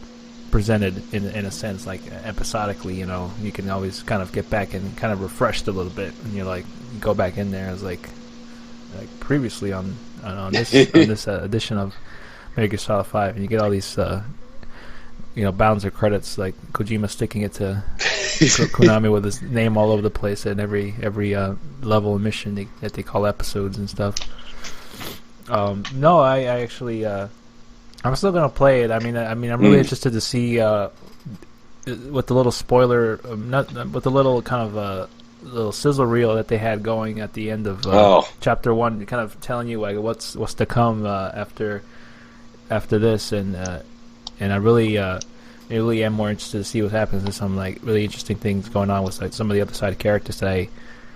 presented in a sense, like episodically. You can always kind of get back and kind of refreshed a little bit, and you're like, you go back in there as like previously on this edition of Metal Gear Solid 5, and you get all these bounds of credits, like Kojima sticking it to Konami with his name all over the place in every level and mission that they call episodes and stuff. No, I actually I'm still gonna play it. I mean, I'm really interested to see with the little spoiler, not with the little kind of little sizzle reel that they had going at the end of chapter 1, kind of telling you like what's to come after this, and I really am more interested to see what happens. There's some like really interesting things going on with like some of the other side characters that I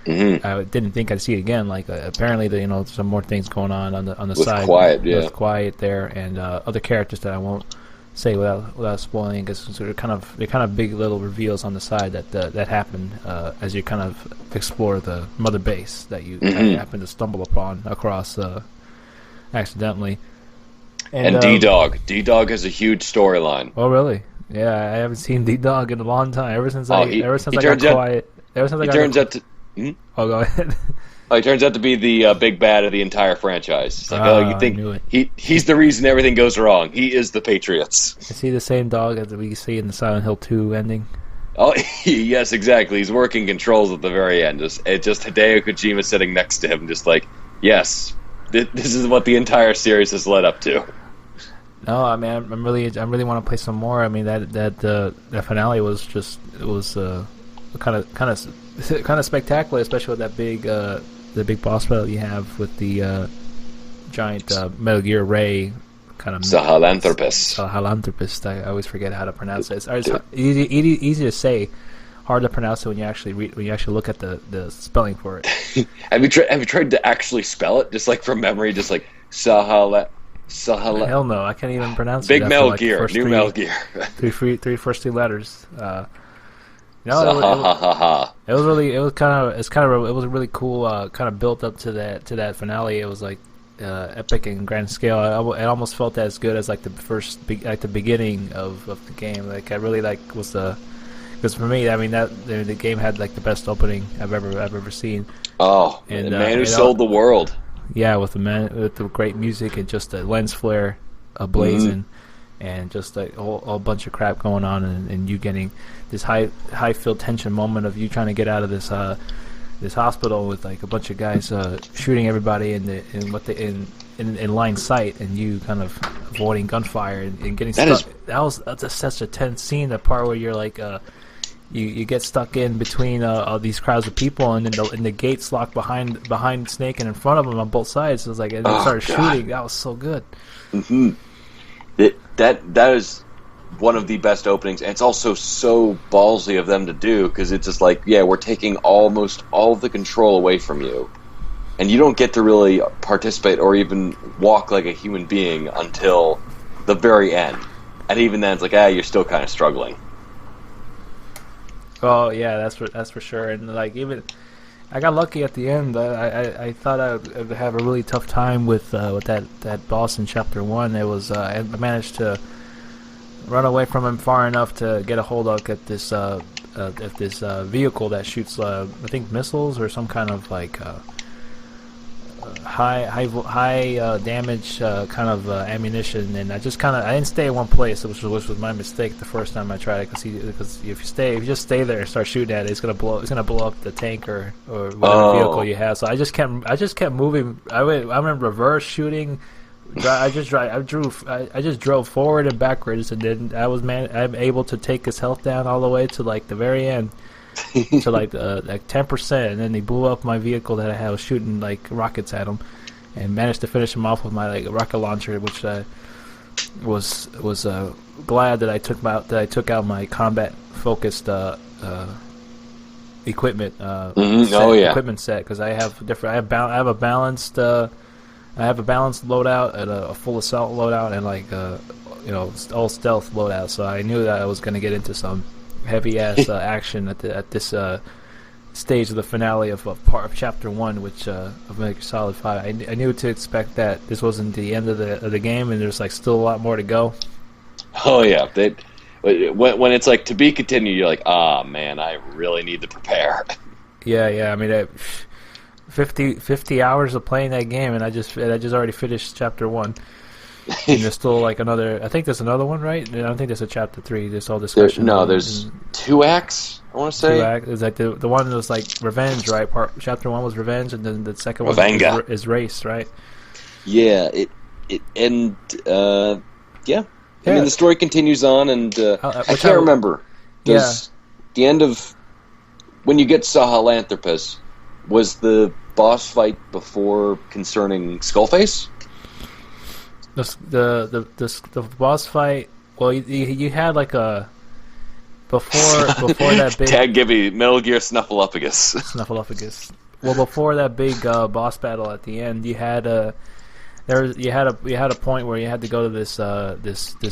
didn't think I'd see it again. Like apparently, some more things going on the with side. With Quiet there, and other characters that I won't say without spoiling, because they're kind of big little reveals on the side that happen as you kind of explore the mother base that you happen to stumble across accidentally. And D-Dog has a huge storyline. Oh really? Yeah, I haven't seen D-Dog in a long time. Ever since I got quiet. Oh, go ahead. He turns out to be the big bad of the entire franchise. It's like, you think he's the reason everything goes wrong. He is the Patriots. Is he the same dog as we see in the Silent Hill 2 ending? Oh, yes, exactly. He's working controls at the very end. Just Hideo Kojima sitting next to him, just like, yes, this is what the entire series has led up to. No, I mean, I really want to play some more. I mean, that finale was just kind of spectacular, especially with that big boss battle you have with the giant Metal Gear Ray kind of Sahelanthropus. I always forget how to pronounce it. It's easy to say, hard to pronounce it when you actually look at the spelling for it. Have you tried to actually spell it, just like from memory, just like Sahala? Hell no, I can't even pronounce Big it. Metal Gear, new Metal Gear. first three letters. No, it was a really cool kind of built up to that finale. It was like epic and grand scale. It almost felt as good as like the beginning of the game. Like I really was because for me, I mean the game had like the best opening I've ever seen. Oh, and the man who sold the world. Yeah, with the great music and just the lens flare ablazing, and just like a whole bunch of crap going on, and you getting this high filled tension moment of you trying to get out of this hospital with like a bunch of guys shooting everybody in line sight, and you kind of avoiding gunfire and getting stuck. That's such a tense scene. The part where you're like you get stuck in between all these crowds of people, and then the gates lock behind Snake and in front of him on both sides. It was like, and they started shooting. That was so good. Mm-hmm. That is one of the best openings, and it's also so ballsy of them to do, because it's just like, yeah, we're taking almost all of the control away from you, and you don't get to really participate or even walk like a human being until the very end. And even then, it's like, you're still kind of struggling. Oh yeah, that's for sure. And like even, I got lucky at the end. I thought I would have a really tough time with that boss in Chapter 1. It was I managed to run away from him far enough to get a hold of this vehicle that shoots I think missiles or some kind of like high damage kind of ammunition, and I didn't stay in one place, which was my mistake the first time I tried it, because if you just stay there and start shooting at it, it's gonna blow up the tank or whatever vehicle you have. So I just kept moving. I'm in reverse shooting. I just drove forward and backwards, and then I'm able to take his health down all the way to like the very end. To like 10%, and then they blew up my vehicle that I had. I was shooting like rockets at him, and managed to finish him off with my like rocket launcher, which I was glad that I took out my combat focused equipment equipment set, because I have a balanced loadout and a full assault loadout, and like all stealth loadout. So I knew that I was going to get into some heavy ass action at this stage of the finale of part of Chapter 1, which of Metal Gear Solid 5. I knew to expect that this wasn't the end of the game, and there's like still a lot more to go. Oh yeah, when it's like to be continued, you're like, ah man, I really need to prepare. Yeah. I mean, 50 hours of playing that game, and I just already finished chapter 1. And there's still like another. I think there's another one, right? I don't think there's a chapter 3. There's all discussion. There's 2 acts. I want to say 2 acts. It's like the one that was like revenge, right? Chapter 1 was revenge, and then the second one is race, right? Yeah. Yeah. I mean, the story continues on, and I can't remember. Does the end of when you get Sahelanthropus was the boss fight before concerning Skullface? The boss fight. Well, you had like a before that big Tag give me Metal Gear Snuffleupagus. Well, before that big boss battle at the end, you had a point where you had to go to this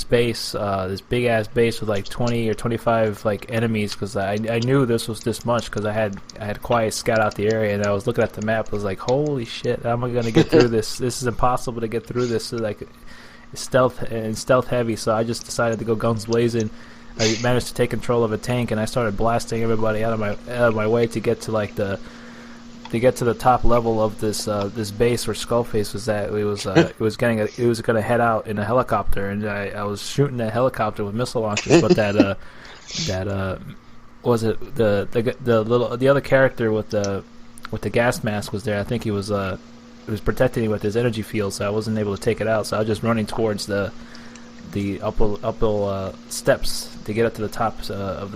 base, this big ass base with like 20 or 25 like enemies, because I knew this was this much because I had Quiet scout out the area, and I was looking at the map. I was like, holy shit, how am I gonna get through this? This is impossible to get through this. So, like, stealth heavy. So I just decided to go guns blazing. I managed to take control of a tank, and I started blasting everybody out of my way to get to like the top level of this base where Skullface was at. It was going to head out in a helicopter, and I was shooting that helicopter with missile launchers. But was it the other character with the gas mask was there. I think he was protecting me with his energy field, so I wasn't able to take it out. So I was just running towards the upper steps to get up to the top of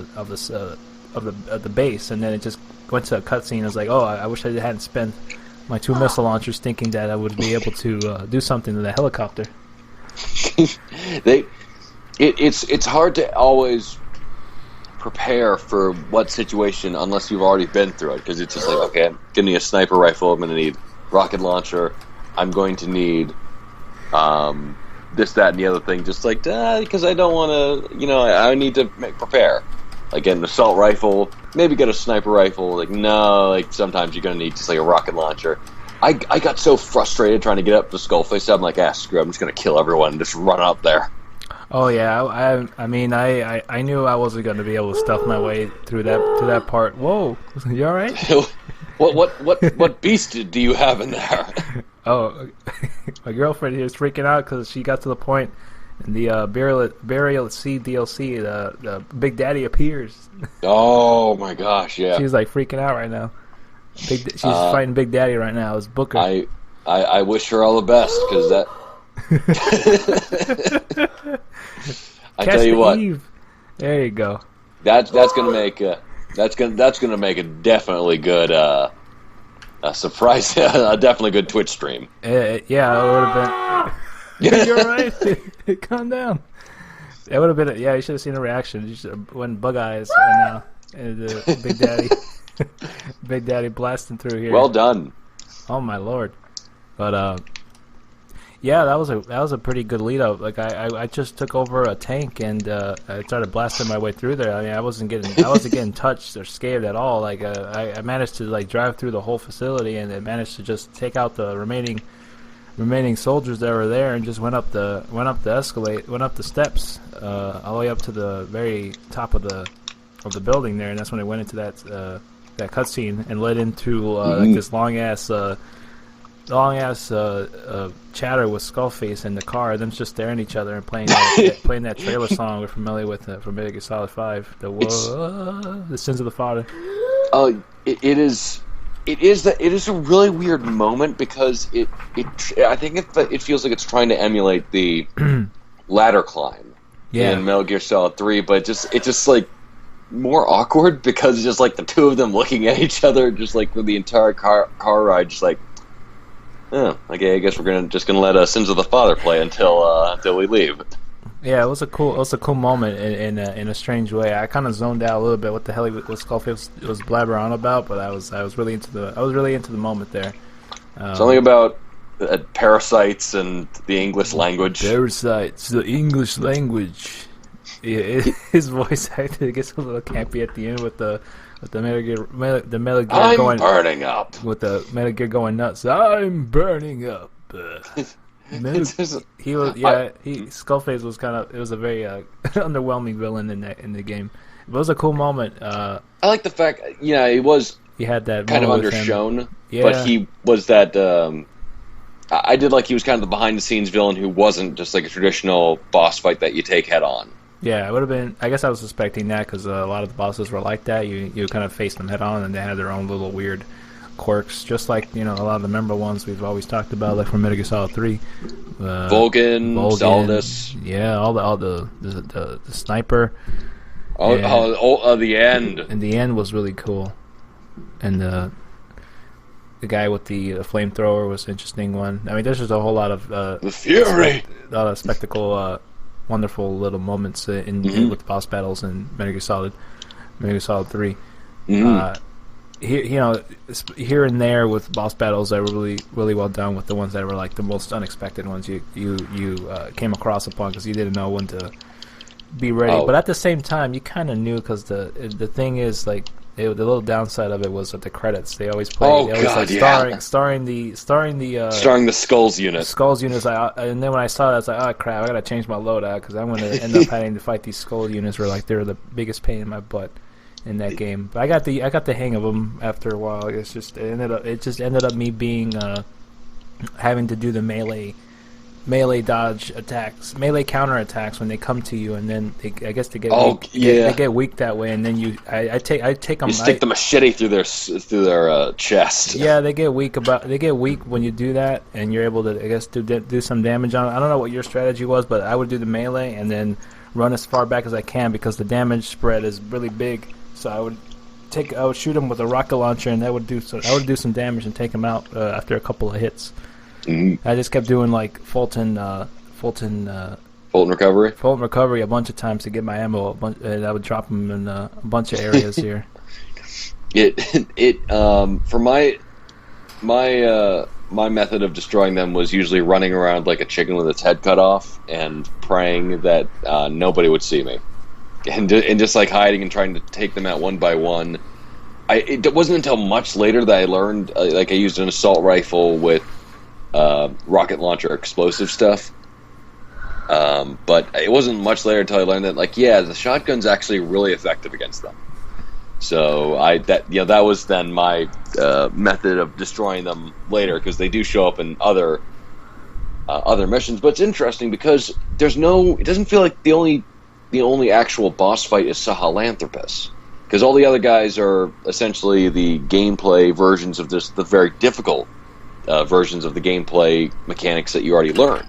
the base, and then it just went to a cutscene. I was like, oh, I wish I hadn't spent my 2 missile launchers, thinking that I would be able to do something to the helicopter. It's hard to always prepare for what situation unless you've already been through it, because it's just like, okay, I'm gonna need a sniper rifle, I'm gonna need rocket launcher, I'm going to need this, that, and the other thing, just like because I don't want to, I need to prepare. Like, get an assault rifle, maybe get a sniper rifle. Like, no, like sometimes you're gonna need just like a rocket launcher. I got so frustrated trying to get up to Skullface. I'm like, screw it, I'm just gonna kill everyone and just run up there. Oh yeah, I mean I knew I wasn't gonna be able to stuff my way through that part. Whoa, you all right? What beast do you have in there? Oh, my girlfriend here is freaking out because she got to the point in the Burial at Sea DLC. The Big Daddy appears. Oh my gosh, yeah. She's like freaking out right now. She's fighting Big Daddy right now. It's Booker. I wish her all the best, because that. I tell you what. Eve. There you go. That's gonna make a definitely good a surprise, a definitely good Twitch stream. Yeah, it would have been. You're right. Calm down. It would have been. You should have seen the reaction. When Bug Eyes and Big Daddy, Big Daddy blasting through here. Well done. Oh my lord. But yeah, that was a pretty good lead up. Like I just took over a tank and I started blasting my way through there. I mean, I wasn't getting touched or scared at all. Like I managed to like drive through the whole facility, and I managed to just take out the remaining soldiers that were there, and just went up the steps all the way up to the very top of the building there, and that's when I went into that cutscene and led into like this long ass chatter with Skullface in the car. Them just staring at each other and playing that trailer song we're familiar with from Metal Gear Solid 5. The Sins of the Father. It is a really weird moment, because I think it feels like it's trying to emulate the ladder climb in Metal Gear Solid 3, but it's just like more awkward, because it's just like the two of them looking at each other, just like with the entire car ride, just like, oh, okay, I guess we're just gonna let Sins of the Father play until we leave. Yeah, it was a cool moment in a strange way. I kind of zoned out a little bit what the hell what Skullface was blabbering on about, but I was really into the moment there. Something about parasites and the English language. Parasites, the English language. Yeah, his voice acting gets a little campy at the end with the Metal Gear I'm going burning up. With the Metal Gear going nuts. I'm burning up. He was, yeah. Skullface was kind of. It was a very underwhelming villain in the game. It was a cool moment. I like the fact, he was He had that kind of moment with him. undershown, Yeah. but he was that. I did like he was kind of the behind the scenes villain who wasn't just like a traditional boss fight that you take head on. Yeah, it would have been. I guess I was suspecting that because a lot of the bosses were like that. You kind of face them head on, and they had their own little weird quirks, just like a lot of the memorable ones we've always talked about, like from Metal Gear Solid 3. Vulcan, Saldus. Yeah, all the sniper. The end. And the end was really cool, and the guy with the flamethrower was an interesting one. I mean, there's just a whole lot of the Fury, a lot of spectacle, wonderful little moments in with the boss battles in Metal Gear Solid 3. Here and there with boss battles that were really really well done, with the ones that were like the most unexpected ones you came across upon because you didn't know when to be ready. But at the same time, you kind of knew because the thing is like. The little downside of it was at the credits. They always play. Starring the Skulls unit. Skulls units. And then when I saw that, I was like, oh crap! I gotta change my loadout because I'm gonna end up having to fight these Skull units. Where like they're the biggest pain in my butt in that game. But I got the hang of them after a while. It just ended up me being having to do the melee dodge attacks, melee counter attacks when they come to you, and then they get weak. They get weak that way, and then I take them. You stick the machete through their chest. Yeah, they get weak when you do that, and you're able to do some damage on it. I don't know what your strategy was, but I would do the melee and then run as far back as I can because the damage spread is really big. So I would shoot them with a rocket launcher, and I would do some damage and take them out after a couple of hits. I just kept doing like Fulton recovery a bunch of times to get my ammo, and I would drop them in a bunch of areas here. For my method of destroying them was usually running around like a chicken with its head cut off and praying that nobody would see me, and just like hiding and trying to take them out one by one. It wasn't until much later that I learned I used an assault rifle with rocket launcher explosive stuff, but it wasn't much later until I learned that the shotgun's actually really effective against them. So that was then my method of destroying them later, because they do show up in other missions. But it's interesting because it doesn't feel like the only actual boss fight is Sahelanthropus, because all the other guys are essentially the gameplay versions of the very difficult versions of the gameplay mechanics that you already learned.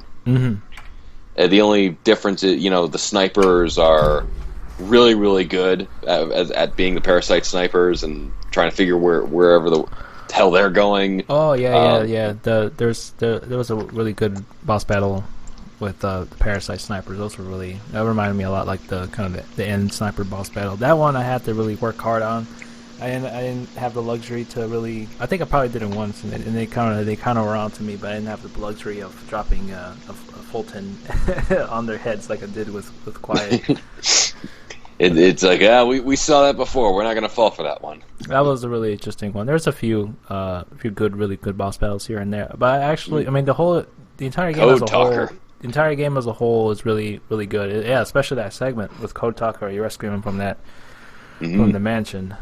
The only difference is, the snipers are really, really good at being the parasite snipers and trying to figure wherever the hell they're going. Oh yeah. There was a really good boss battle with the parasite snipers. That reminded me a lot like the kind of the end sniper boss battle. That one I had to really work hard on. I didn't have the luxury to really. I think I probably did it once, and they kind of were on to me, but I didn't have the luxury of dropping a Fulton on their heads like I did with Quiet. It's like we saw that before. We're not going to fall for that one. That was a really interesting one. There's a few really good boss battles here and there, but actually, I mean the entire game as a whole. The entire game as a whole is really really good. Especially that segment with Code Talker. You rescue him from that. From the mansion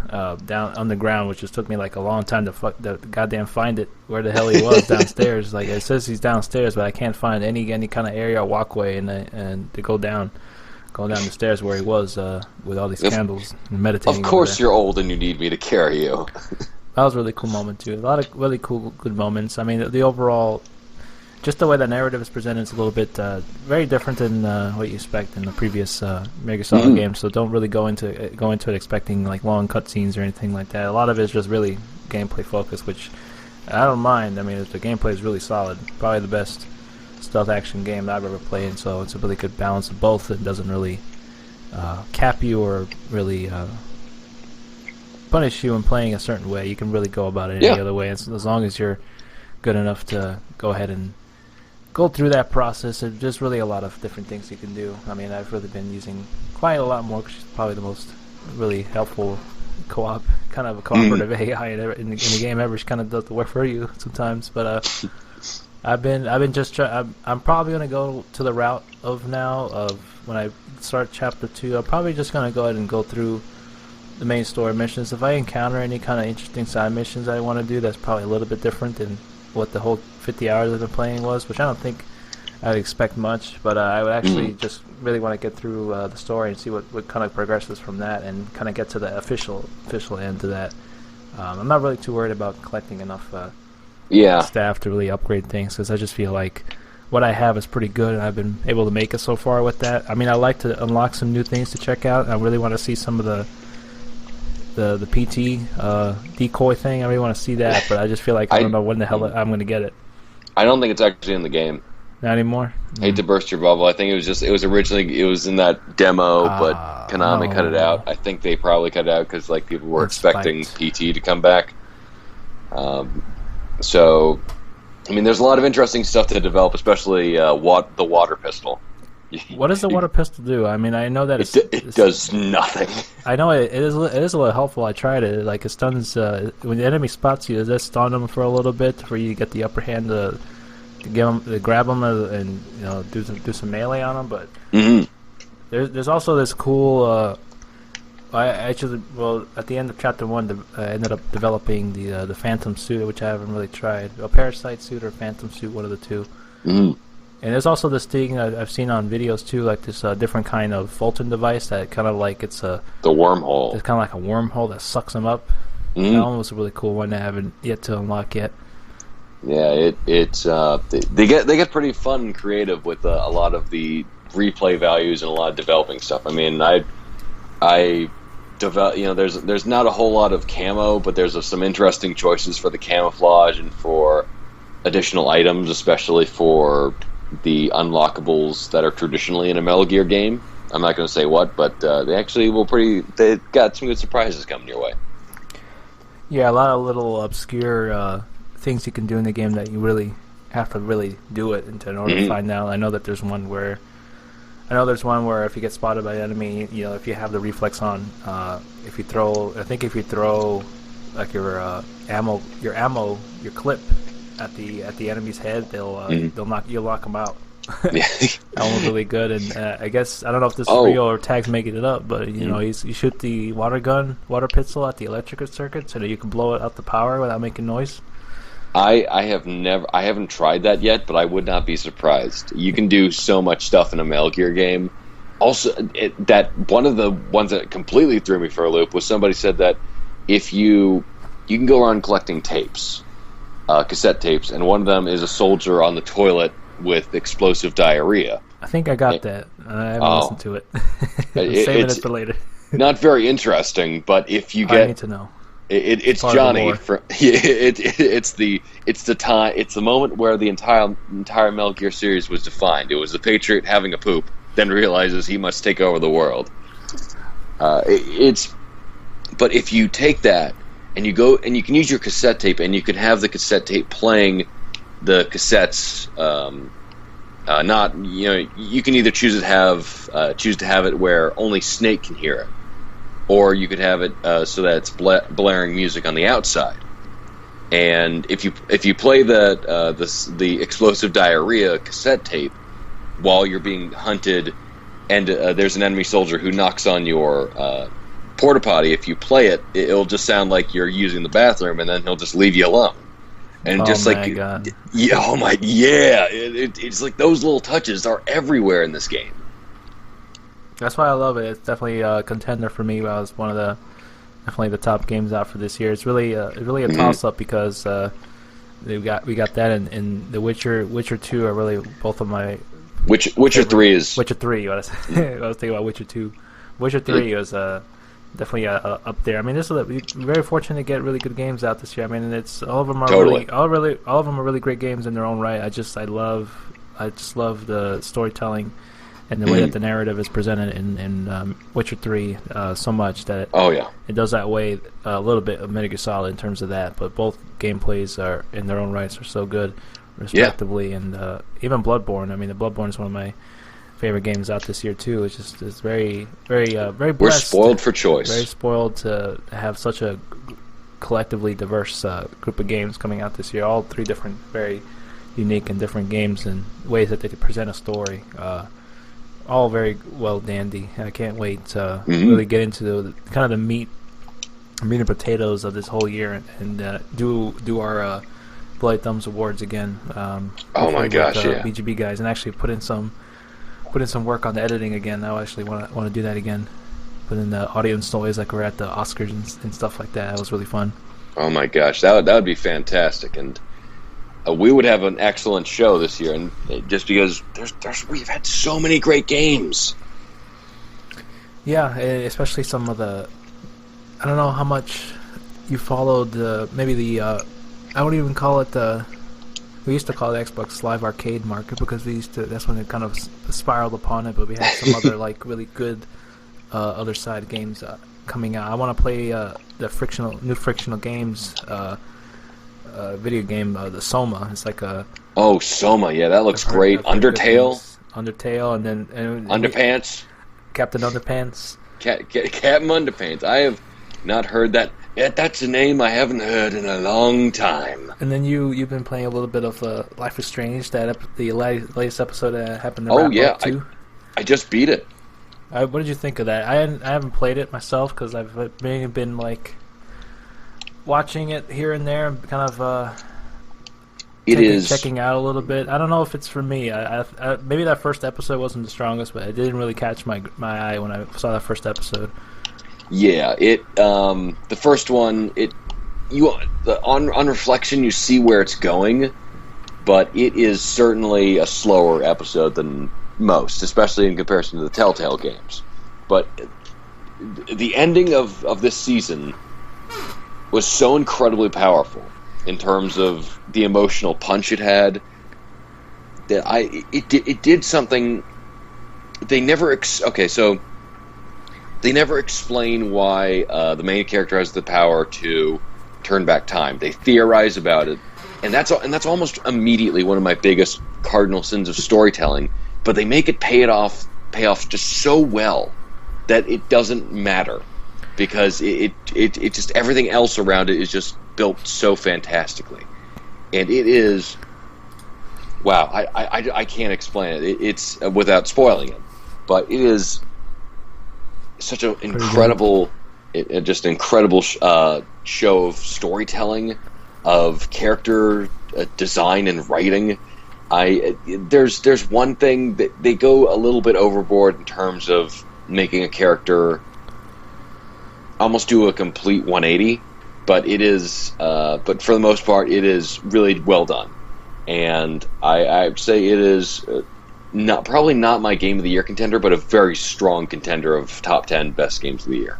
down on the ground, which just took me like a long time to goddamn find it where the hell he was downstairs. Like it says he's downstairs, but I can't find any kind of area or walkway and to go down the stairs where he was with all these candles and meditating. Of course, you're old and you need me to carry you. That was a really cool moment too. A lot of really cool good moments. I mean, the overall. Just the way the narrative is presented is a little bit very different than what you expect in the previous Mega Solid games. So don't really go into it expecting like long cutscenes or anything like that. A lot of it is just really gameplay focused, which I don't mind. I mean, the gameplay is really solid. Probably the best stealth action game that I've ever played. So it's a really good balance of both. It doesn't really cap you or really punish you in playing a certain way. You can really go about it any other way, as long as you're good enough to go ahead and go through that process. There's really a lot of different things you can do. I mean, I've really been using quite a lot more, because she's probably the most really helpful cooperative AI in the game ever. She kind of does the work for you sometimes, but I've been just I'm probably gonna go to the route of now of when I start chapter 2. I'm probably just gonna go ahead and go through the main story missions. If I encounter any kind of interesting side missions I want to do, that's probably a little bit different than what the whole 50 hours I've been playing was, which I don't think I'd expect much. But I would actually just really want to get through the story and see what kind of progresses from that, and kind of get to the official end to that. I'm not really too worried about collecting enough staff to really upgrade things, because I just feel like what I have is pretty good, and I've been able to make it so far with that. I mean, I like to unlock some new things to check out. I really want to see some of the PT decoy thing. I really want to see that, but I just feel like I don't know when the hell I'm going to get it. I don't think it's actually in the game. Not anymore? Hate to burst your bubble. I think it was originally in that demo, but Konami cut it out. I think they probably cut it out because like people were expecting PT to come back. So, I mean, there's a lot of interesting stuff to develop, especially the water pistol. What does the water pistol do? I mean, I know that it does nothing. I know it is a little helpful. I tried it. Like, it stuns when the enemy spots you. Does that stun them for a little bit for you to get the upper hand to grab them and do some melee on them? But there's also this cool. I actually, at the end of chapter 1, I ended up developing the Phantom suit, which I haven't really tried. A Parasite suit or Phantom suit, one of the two. And there's also this thing I've seen on videos too, like this different kind of Fulton device that kind of like it's the wormhole. It's kind of like a wormhole that sucks them up. That one was a really cool one that I haven't yet to unlock yet. Yeah, they get pretty fun and creative with a lot of the replay values and a lot of developing stuff. I mean, I develop. There's not a whole lot of camo, but there's some interesting choices for the camouflage and for additional items, especially for the unlockables that are traditionally in a Metal Gear game. I'm not going to say what, but they got some good surprises coming your way. Yeah, a lot of little obscure things you can do in the game that you really have to really do it in order to find out. I know there's one where if you get spotted by an enemy, if you have the reflex on, if you throw like your clip at the enemy's head, you'll lock them out. That one's really good, and I guess I don't know if this is real or Tag's making it up, but you shoot the water pistol at the electrical circuit so that you can blow it out the power without making noise. I haven't tried that yet, but I would not be surprised. You can do so much stuff in a Metal Gear game. Also, that one of the ones that completely threw me for a loop was somebody said that if you can go around collecting tapes, cassette tapes, and one of them is a soldier on the toilet with explosive diarrhea. I think I got that. I haven't listened to it. Saving it for later. Not very interesting, but if you get, I need to know. It's Johnny. It's the moment where the entire Metal Gear series was defined. It was the Patriot having a poop, then realizes he must take over the world. But if you take that and you go and you can use your cassette tape, and you can have the cassette tape playing the cassettes. You can either choose to have it where only Snake can hear it, or you could have it so that it's blaring music on the outside. And if you play the explosive diarrhea cassette tape while you're being hunted, and there's an enemy soldier who knocks on your porta potty, if you play it, it'll just sound like you're using the bathroom, and then he'll just leave you alone. And it's like those little touches are everywhere in this game. That's why I love it. It's definitely a contender for me. It was one of definitely the top games out for this year. It's really a toss up because we got that and The Witcher 2 are really both of my Witcher 3 is Witcher 3. I was thinking about Witcher 2. Witcher 3 was definitely up there. I mean, we're very fortunate to get really good games out this year. I mean, all of them are really great games in their own right. I just love the storytelling and the way that the narrative is presented in Witcher 3 so much that it does that way a little bit of Metal Gear Solid in terms of that. But both gameplays are in their own rights are so good, respectively, and even Bloodborne. I mean, the Bloodborne is one of my favorite games out this year too. It's very blessed. We're spoiled for choice. Very spoiled to have such a collectively diverse group of games coming out this year. All three different very unique and different games and ways that they could present a story. All very well dandy. I can't wait to really get into the kind of the meat and potatoes of this whole year and do our Blight Thumbs Awards again. Oh my gosh, yeah. BGB guys, and actually put in some work on the editing again. I actually want to do that again. Put in the audience noise like we're at the Oscars and stuff like that. That was really fun. Oh my gosh, that would be fantastic, and we would have an excellent show this year. And just because we've had so many great games. Yeah, especially some of the. I don't know how much you followed maybe the. I wouldn't even call it the. We used to call it Xbox Live Arcade market because that's when it kind of spiraled upon it. But we had some other like really good other side games coming out. I want to play the new frictional games video game, the Soma. It's like a Soma, yeah, that looks great. Undertale, and then Underpants, Captain Underpants, Captain Underpants. I have not heard that. Yeah, that's a name I haven't heard in a long time. And then you've been playing a little bit of Life is Strange. The latest episode happened to wrap up too. I just beat it. What did you think of that? I haven't played it myself because I've been like watching it here and there, kind of checking out a little bit. I don't know if it's for me. I maybe that first episode wasn't the strongest, but it didn't really catch my eye when I saw that first episode. Yeah, the first one, on reflection you see where it's going, but it is certainly a slower episode than most, especially in comparison to the Telltale games. But the ending of this season was so incredibly powerful in terms of the emotional punch it had that it did something they never they never explain why the main character has the power to turn back time. They theorize about it, and that's almost immediately one of my biggest cardinal sins of storytelling. But they make it pay off just so well that it doesn't matter, because it just everything else around it is just built so fantastically, and it is wow. I can't explain it. It's without spoiling it, but it is such an incredible, incredible show of storytelling, of character design and writing. There's one thing that they go a little bit overboard in terms of making a character almost do a complete 180, but it is but for the most part it is really well done, and I'd say it is probably not my game of the year contender, but a very strong contender of top 10 best games of the year.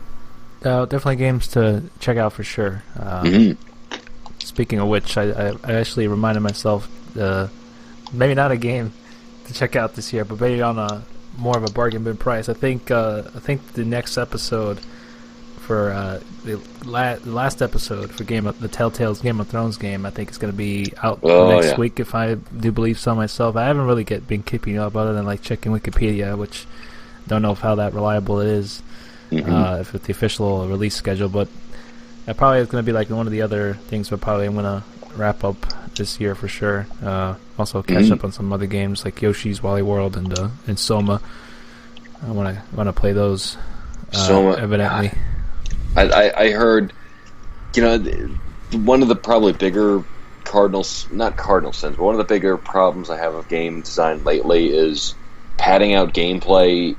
Definitely games to check out for sure. Speaking of which, I actually reminded myself maybe not a game to check out this year, but maybe on a more of a bargain bin price. I think the next episode for the last episode for the Telltale's Game of Thrones game, I think it's going to be out next week, if I do believe so myself. I haven't really been keeping up other than like checking Wikipedia, which don't know how that reliable it is, if it's the official release schedule, but that probably is going to be like one of the other things I'm going to wrap up this year for sure. Also catch up on some other games like Yoshi's Woolly World and Soma. I want to play those. Soma, evidently. I heard, one of the probably bigger not cardinal sins, but one of the bigger problems I have of game design lately is padding out gameplay,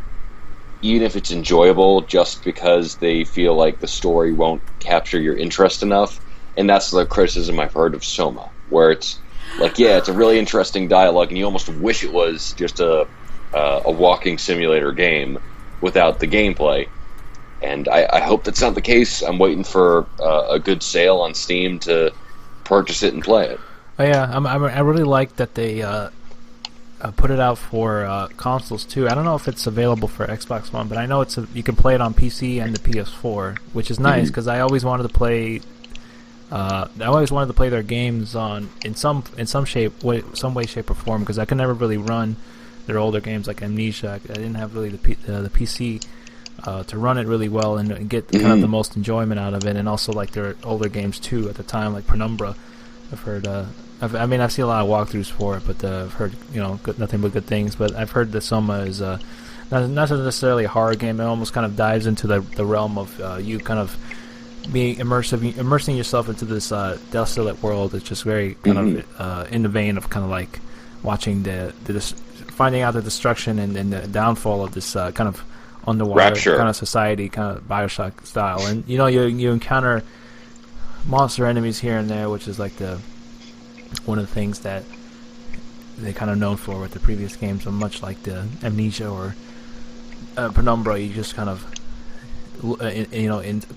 even if it's enjoyable, just because they feel like the story won't capture your interest enough. And that's the criticism I've heard of Soma, where it's like, yeah, it's a really interesting dialogue, and you almost wish it was just a walking simulator game without the gameplay. And I hope that's not the case. I'm waiting for a good sale on Steam to purchase it and play it. Oh yeah, I really like that they put it out for consoles too. I don't know if it's available for Xbox One, but I know you can play it on PC and the PS4, which is nice because I always wanted to play. I always wanted to play their games in some way, shape, or form, because I could never really run their older games like Amnesia. I didn't have really the PC to run it really well and get kind of the most enjoyment out of it, and also like their older games too at the time, like Penumbra. I've heard I've seen a lot of walkthroughs for it, but I've heard nothing but good things. But I've heard that Soma is not necessarily a horror game. It almost kind of dives into the realm of you kind of being immersing yourself into this desolate world. It's just very kind of in the vein of kind of like watching finding out the destruction and the downfall of this kind of underwater kind of society, kind of BioShock style. And you encounter monster enemies here and there, which is like one of the things that they're kind of known for with the previous games. So much like the Amnesia or Penumbra, you just kind of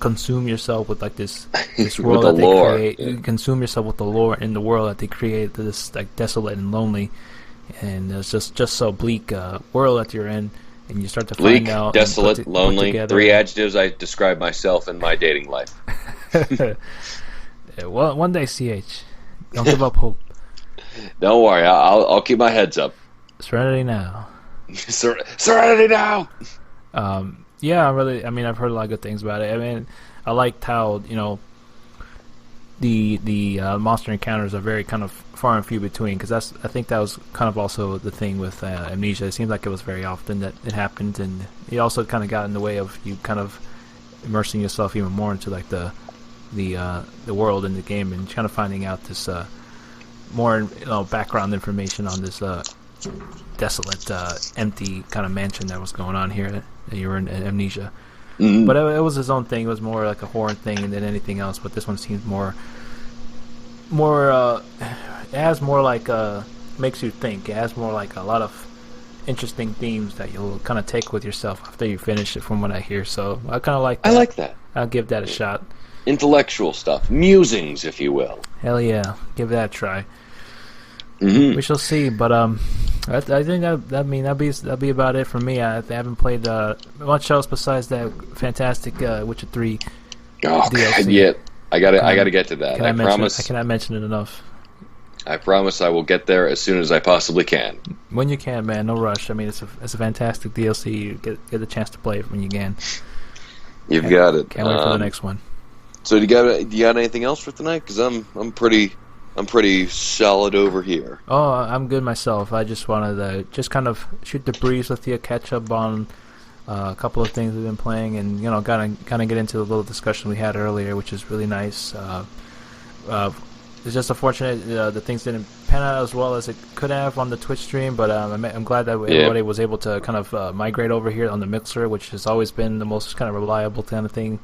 consume yourself with like this world that they create. Yeah. You consume yourself with the lore in the world that they create. This like desolate and lonely, and it's just so bleak world that you're in. And you start to bleak, find out desolate, lonely. 3 adjectives I describe myself in my dating life. Well, one day, CH. Don't give up hope. Don't worry, I'll keep my heads up. Serenity now. Serenity now. Yeah, I've heard a lot of good things about it. I mean, I liked how the monster encounters are very kind of far and few between, because I think that was kind of also the thing with Amnesia. It seemed like it was very often that it happened, and it also kind of got in the way of you kind of immersing yourself even more into like the world in the game, and kind of finding out this more background information on this desolate, empty kind of mansion that was going on here. That you were in Amnesia. Mm-hmm. But it was his own thing. It was more like a horror thing than anything else. But this one seems more. It has more like makes you think. It has more like a lot of interesting themes that you'll kind of take with yourself after you finish it, from what I hear. So I kind of like that. I like that. I'll give that a shot. Intellectual stuff, musings, if you will. Hell yeah, give that a try. Mm-hmm. We shall see, but I think that'll be about it for me. I haven't played much else besides that fantastic Witcher 3 DLC. God, yeah, I gotta get to that. I promise. I cannot mention it enough. I promise I will get there as soon as I possibly can. When you can, man, no rush. I mean, it's a fantastic DLC. You get the chance to play it when you can. You've got it. Can't wait for the next one. So do you got anything else for tonight? Because I'm pretty solid over here. Oh, I'm good myself. I just wanted to just kind of shoot the breeze with you, catch up on a couple of things we've been playing, and kind of get into the little discussion we had earlier, which is really nice. It's just unfortunate that things didn't pan out as well as it could have on the Twitch stream, but I'm glad that everybody was able to kind of migrate over here on the Mixer, which has always been the most kind of reliable kind of thing.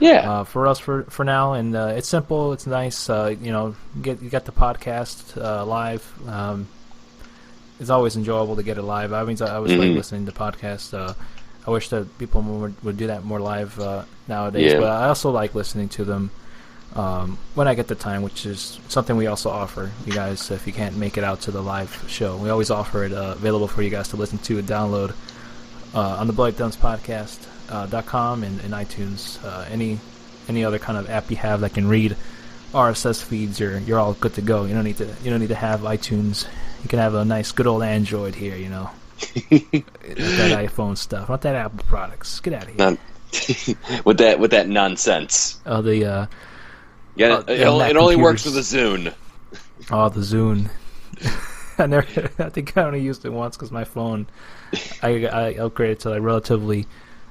Yeah. For us for now, and it's simple. It's nice. You got the podcast live. It's always enjoyable to get it live. I was like listening to podcasts. I wish that people would do that more live nowadays. Yeah. But I also like listening to them when I get the time, which is something we also offer you guys. If you can't make it out to the live show, we always offer it available for you guys to listen to and download on the Bloody Thumbs podcast. .com and iTunes, any other kind of app you have that can read RSS feeds, you're all good to go. You don't need to have iTunes. You can have a nice good old Android here, Not that iPhone stuff, not that Apple products. Get out of here. with that nonsense. Oh, it only works with the Zune. Oh, the Zune. I think I only used it once because my phone, I upgraded to a relatively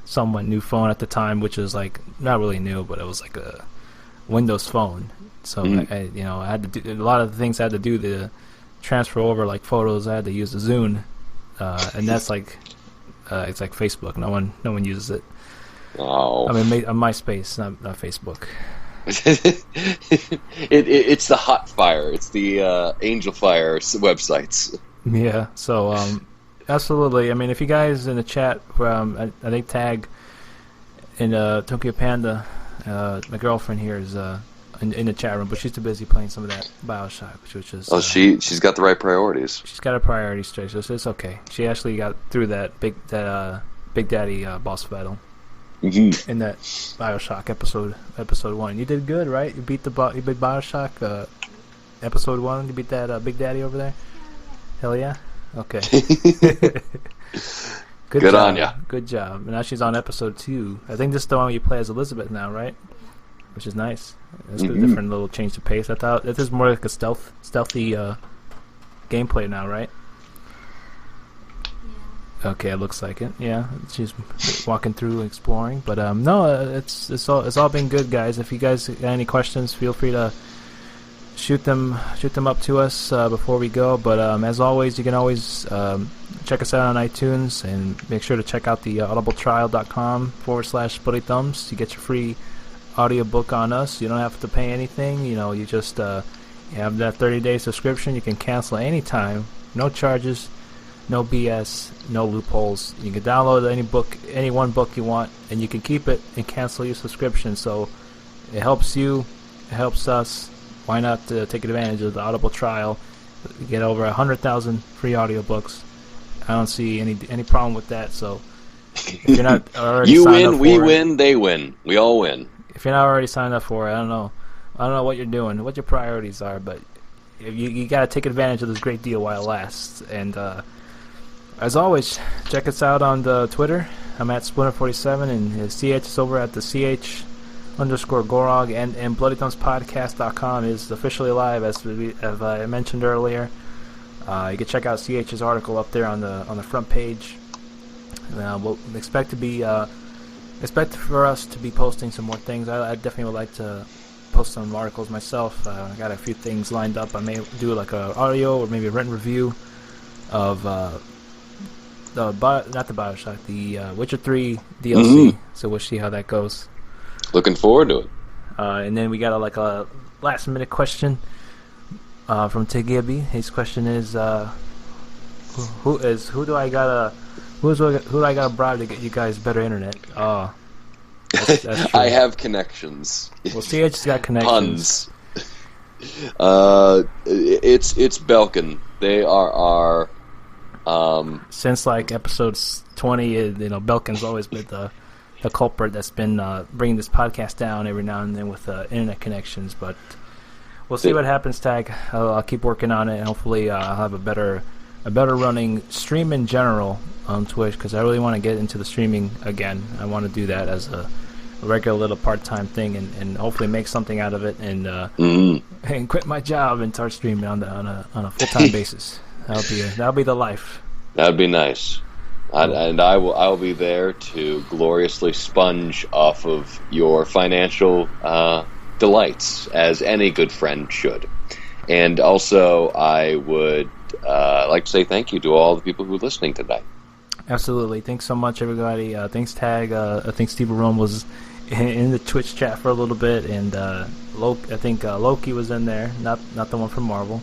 somewhat new phone at the time, which was like not really new, but it was like a Windows phone. So I had to do a lot of the things I had to do to transfer over, like photos. I had to use the Zune, and that's like it's like Facebook. No one uses it. Oh, I mean, MySpace, not Facebook. It's the Hot Fire. It's the Angel Fire websites. Yeah. So absolutely. I mean, if you guys in the chat, I think Tag and Tokyo Panda, my girlfriend here is in the chat room, but she's too busy playing some of that BioShock, which is. Oh, she's got the right priorities. She's got her priorities straight, so it's okay. She actually got through that Big Daddy boss battle in that BioShock episode 1. You did good, right? You beat BioShock episode 1. You beat that Big Daddy over there. Hell yeah. Okay. Good job. On ya. Good job. And now she's on episode 2. I think this is the one where you play as Elizabeth now, right? which is nice. It's a different little change of pace. I thought this is more like a stealthy gameplay now, right? Yeah. Okay, it looks like it. Yeah, she's walking through, exploring. But no, it's all been good, guys. If you guys got any questions, feel free to shoot them up to us before we go. But as always, you can always check us out on iTunes, and make sure to check out the audibletrial.com/splitty-thumbs to get your free audiobook on us. You don't have to pay anything. You just you have that 30-day subscription. You can cancel anytime. No charges, no BS, no loopholes. You can download any one book you want, and you can keep it and cancel your subscription. So it helps you, it helps us. Why not take advantage of the Audible trial? You get over 100,000 free audiobooks. I don't see any problem with that. So if you're not already you signed win, up we for win, they win. We all win. If you're not already signed up for it, I don't know what you're doing, what your priorities are, but you got to take advantage of this great deal while it lasts. And as always, check us out on the Twitter. I'm at Splinter47, and CH is over at the CH_Gorog, and BloodyThumbsPodcast.com is officially live, as I mentioned earlier. You can check out CH's article up there on the front page. We'll expect for us to be posting some more things. I definitely would like to post some articles myself. I got a few things lined up. I may do like a audio or maybe a written review of not the BioShock, the Witcher 3 DLC. So we'll see how that goes. Looking forward to it. And then we got a last minute question from Tigibby. His question is, who do I gotta bribe to get you guys better internet? Oh, that's true. I have connections. Well, CH's got connections. Puns. It's Belkin. They are our since like episodes 20. Belkin's always been the culprit that's been bringing this podcast down every now and then with internet connections. But we'll see what happens, Tag. I'll keep working on it, and hopefully I'll have a better running stream in general on Twitch, because I really want to get into the streaming again. I want to do that as a regular little part-time thing, and hopefully make something out of it, and and quit my job and start streaming on a full-time basis. That'll be the life. That'd be nice. And I will be there to gloriously sponge off of your financial delights, as any good friend should. And also, I would like to say thank you to all the people who are listening tonight. Absolutely. Thanks so much, everybody. Thanks, Tag. I think Steve Rome was in the Twitch chat for a little bit, and I think Loki was in there. Not the one from Marvel.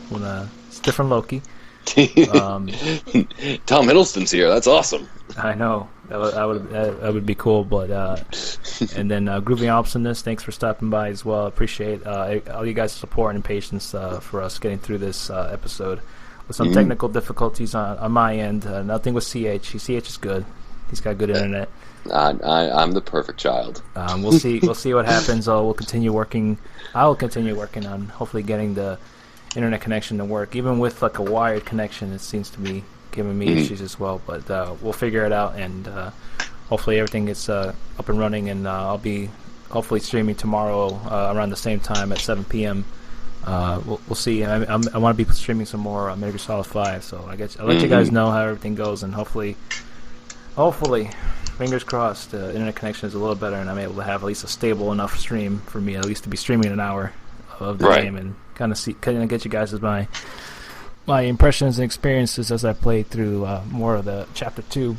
It's different Loki. Tom Hiddleston's here. That's awesome. I know. That would be cool. But and then Groovy Optimist, thanks for stopping by as well. Appreciate all you guys' support and patience for us getting through this episode with some technical difficulties on my end. Nothing with CH. CH is good. He's got good internet. I'm the perfect child. We'll see. We'll see what happens. I will continue working on hopefully getting the internet connection to work. Even with like a wired connection, it seems to be giving me issues as well. But we'll figure it out, and hopefully everything gets up and running. And I'll be hopefully streaming tomorrow around the same time at 7 p.m. We'll see. I want to be streaming some more Metal Gear Solid 5, so I'll let you guys know how everything goes, and hopefully, fingers crossed, the internet connection is a little better, and I'm able to have at least a stable enough stream for me, at least to be streaming an hour of the game, and kind of get you guys my impressions and experiences as I play through more of the Chapter 2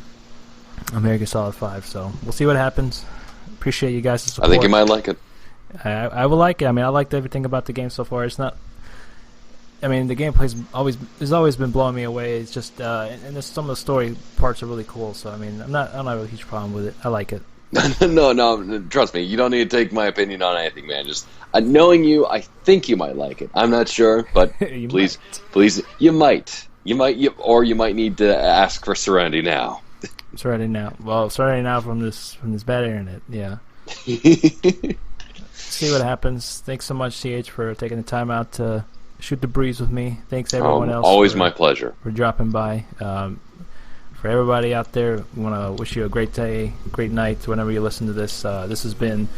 of Metal Gear Solid 5. So we'll see what happens. Appreciate you guys' support. I think you might like it. I will like it. I mean, I liked everything about the game so far. It's not. I mean, the gameplay's always been blowing me away. It's just, and some of the story parts are really cool. So I mean, I don't have a huge problem with it. I like it. No, trust me. You don't need to take my opinion on anything, man. Just knowing you, I think you might like it. I'm not sure, but please, you might, or you might need to ask for Serenity now. Serenity now. Well, Serenity now from this bad internet. Yeah. See what happens. Thanks so much, CH, for taking the time out to shoot the breeze with me. Thanks everyone else. Always my pleasure. For dropping by. For everybody out there, we want to wish you a great day, great night, whenever you listen to this. This has been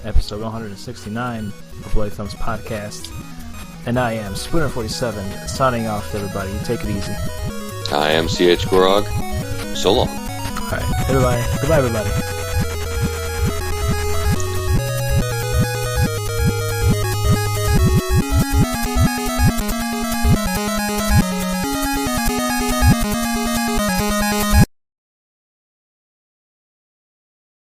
episode 169 of Bloody Thumbs Podcast. And I am Splinter47, signing off to everybody. Take it easy. I am CH Gorog. So long. Alright, goodbye everybody.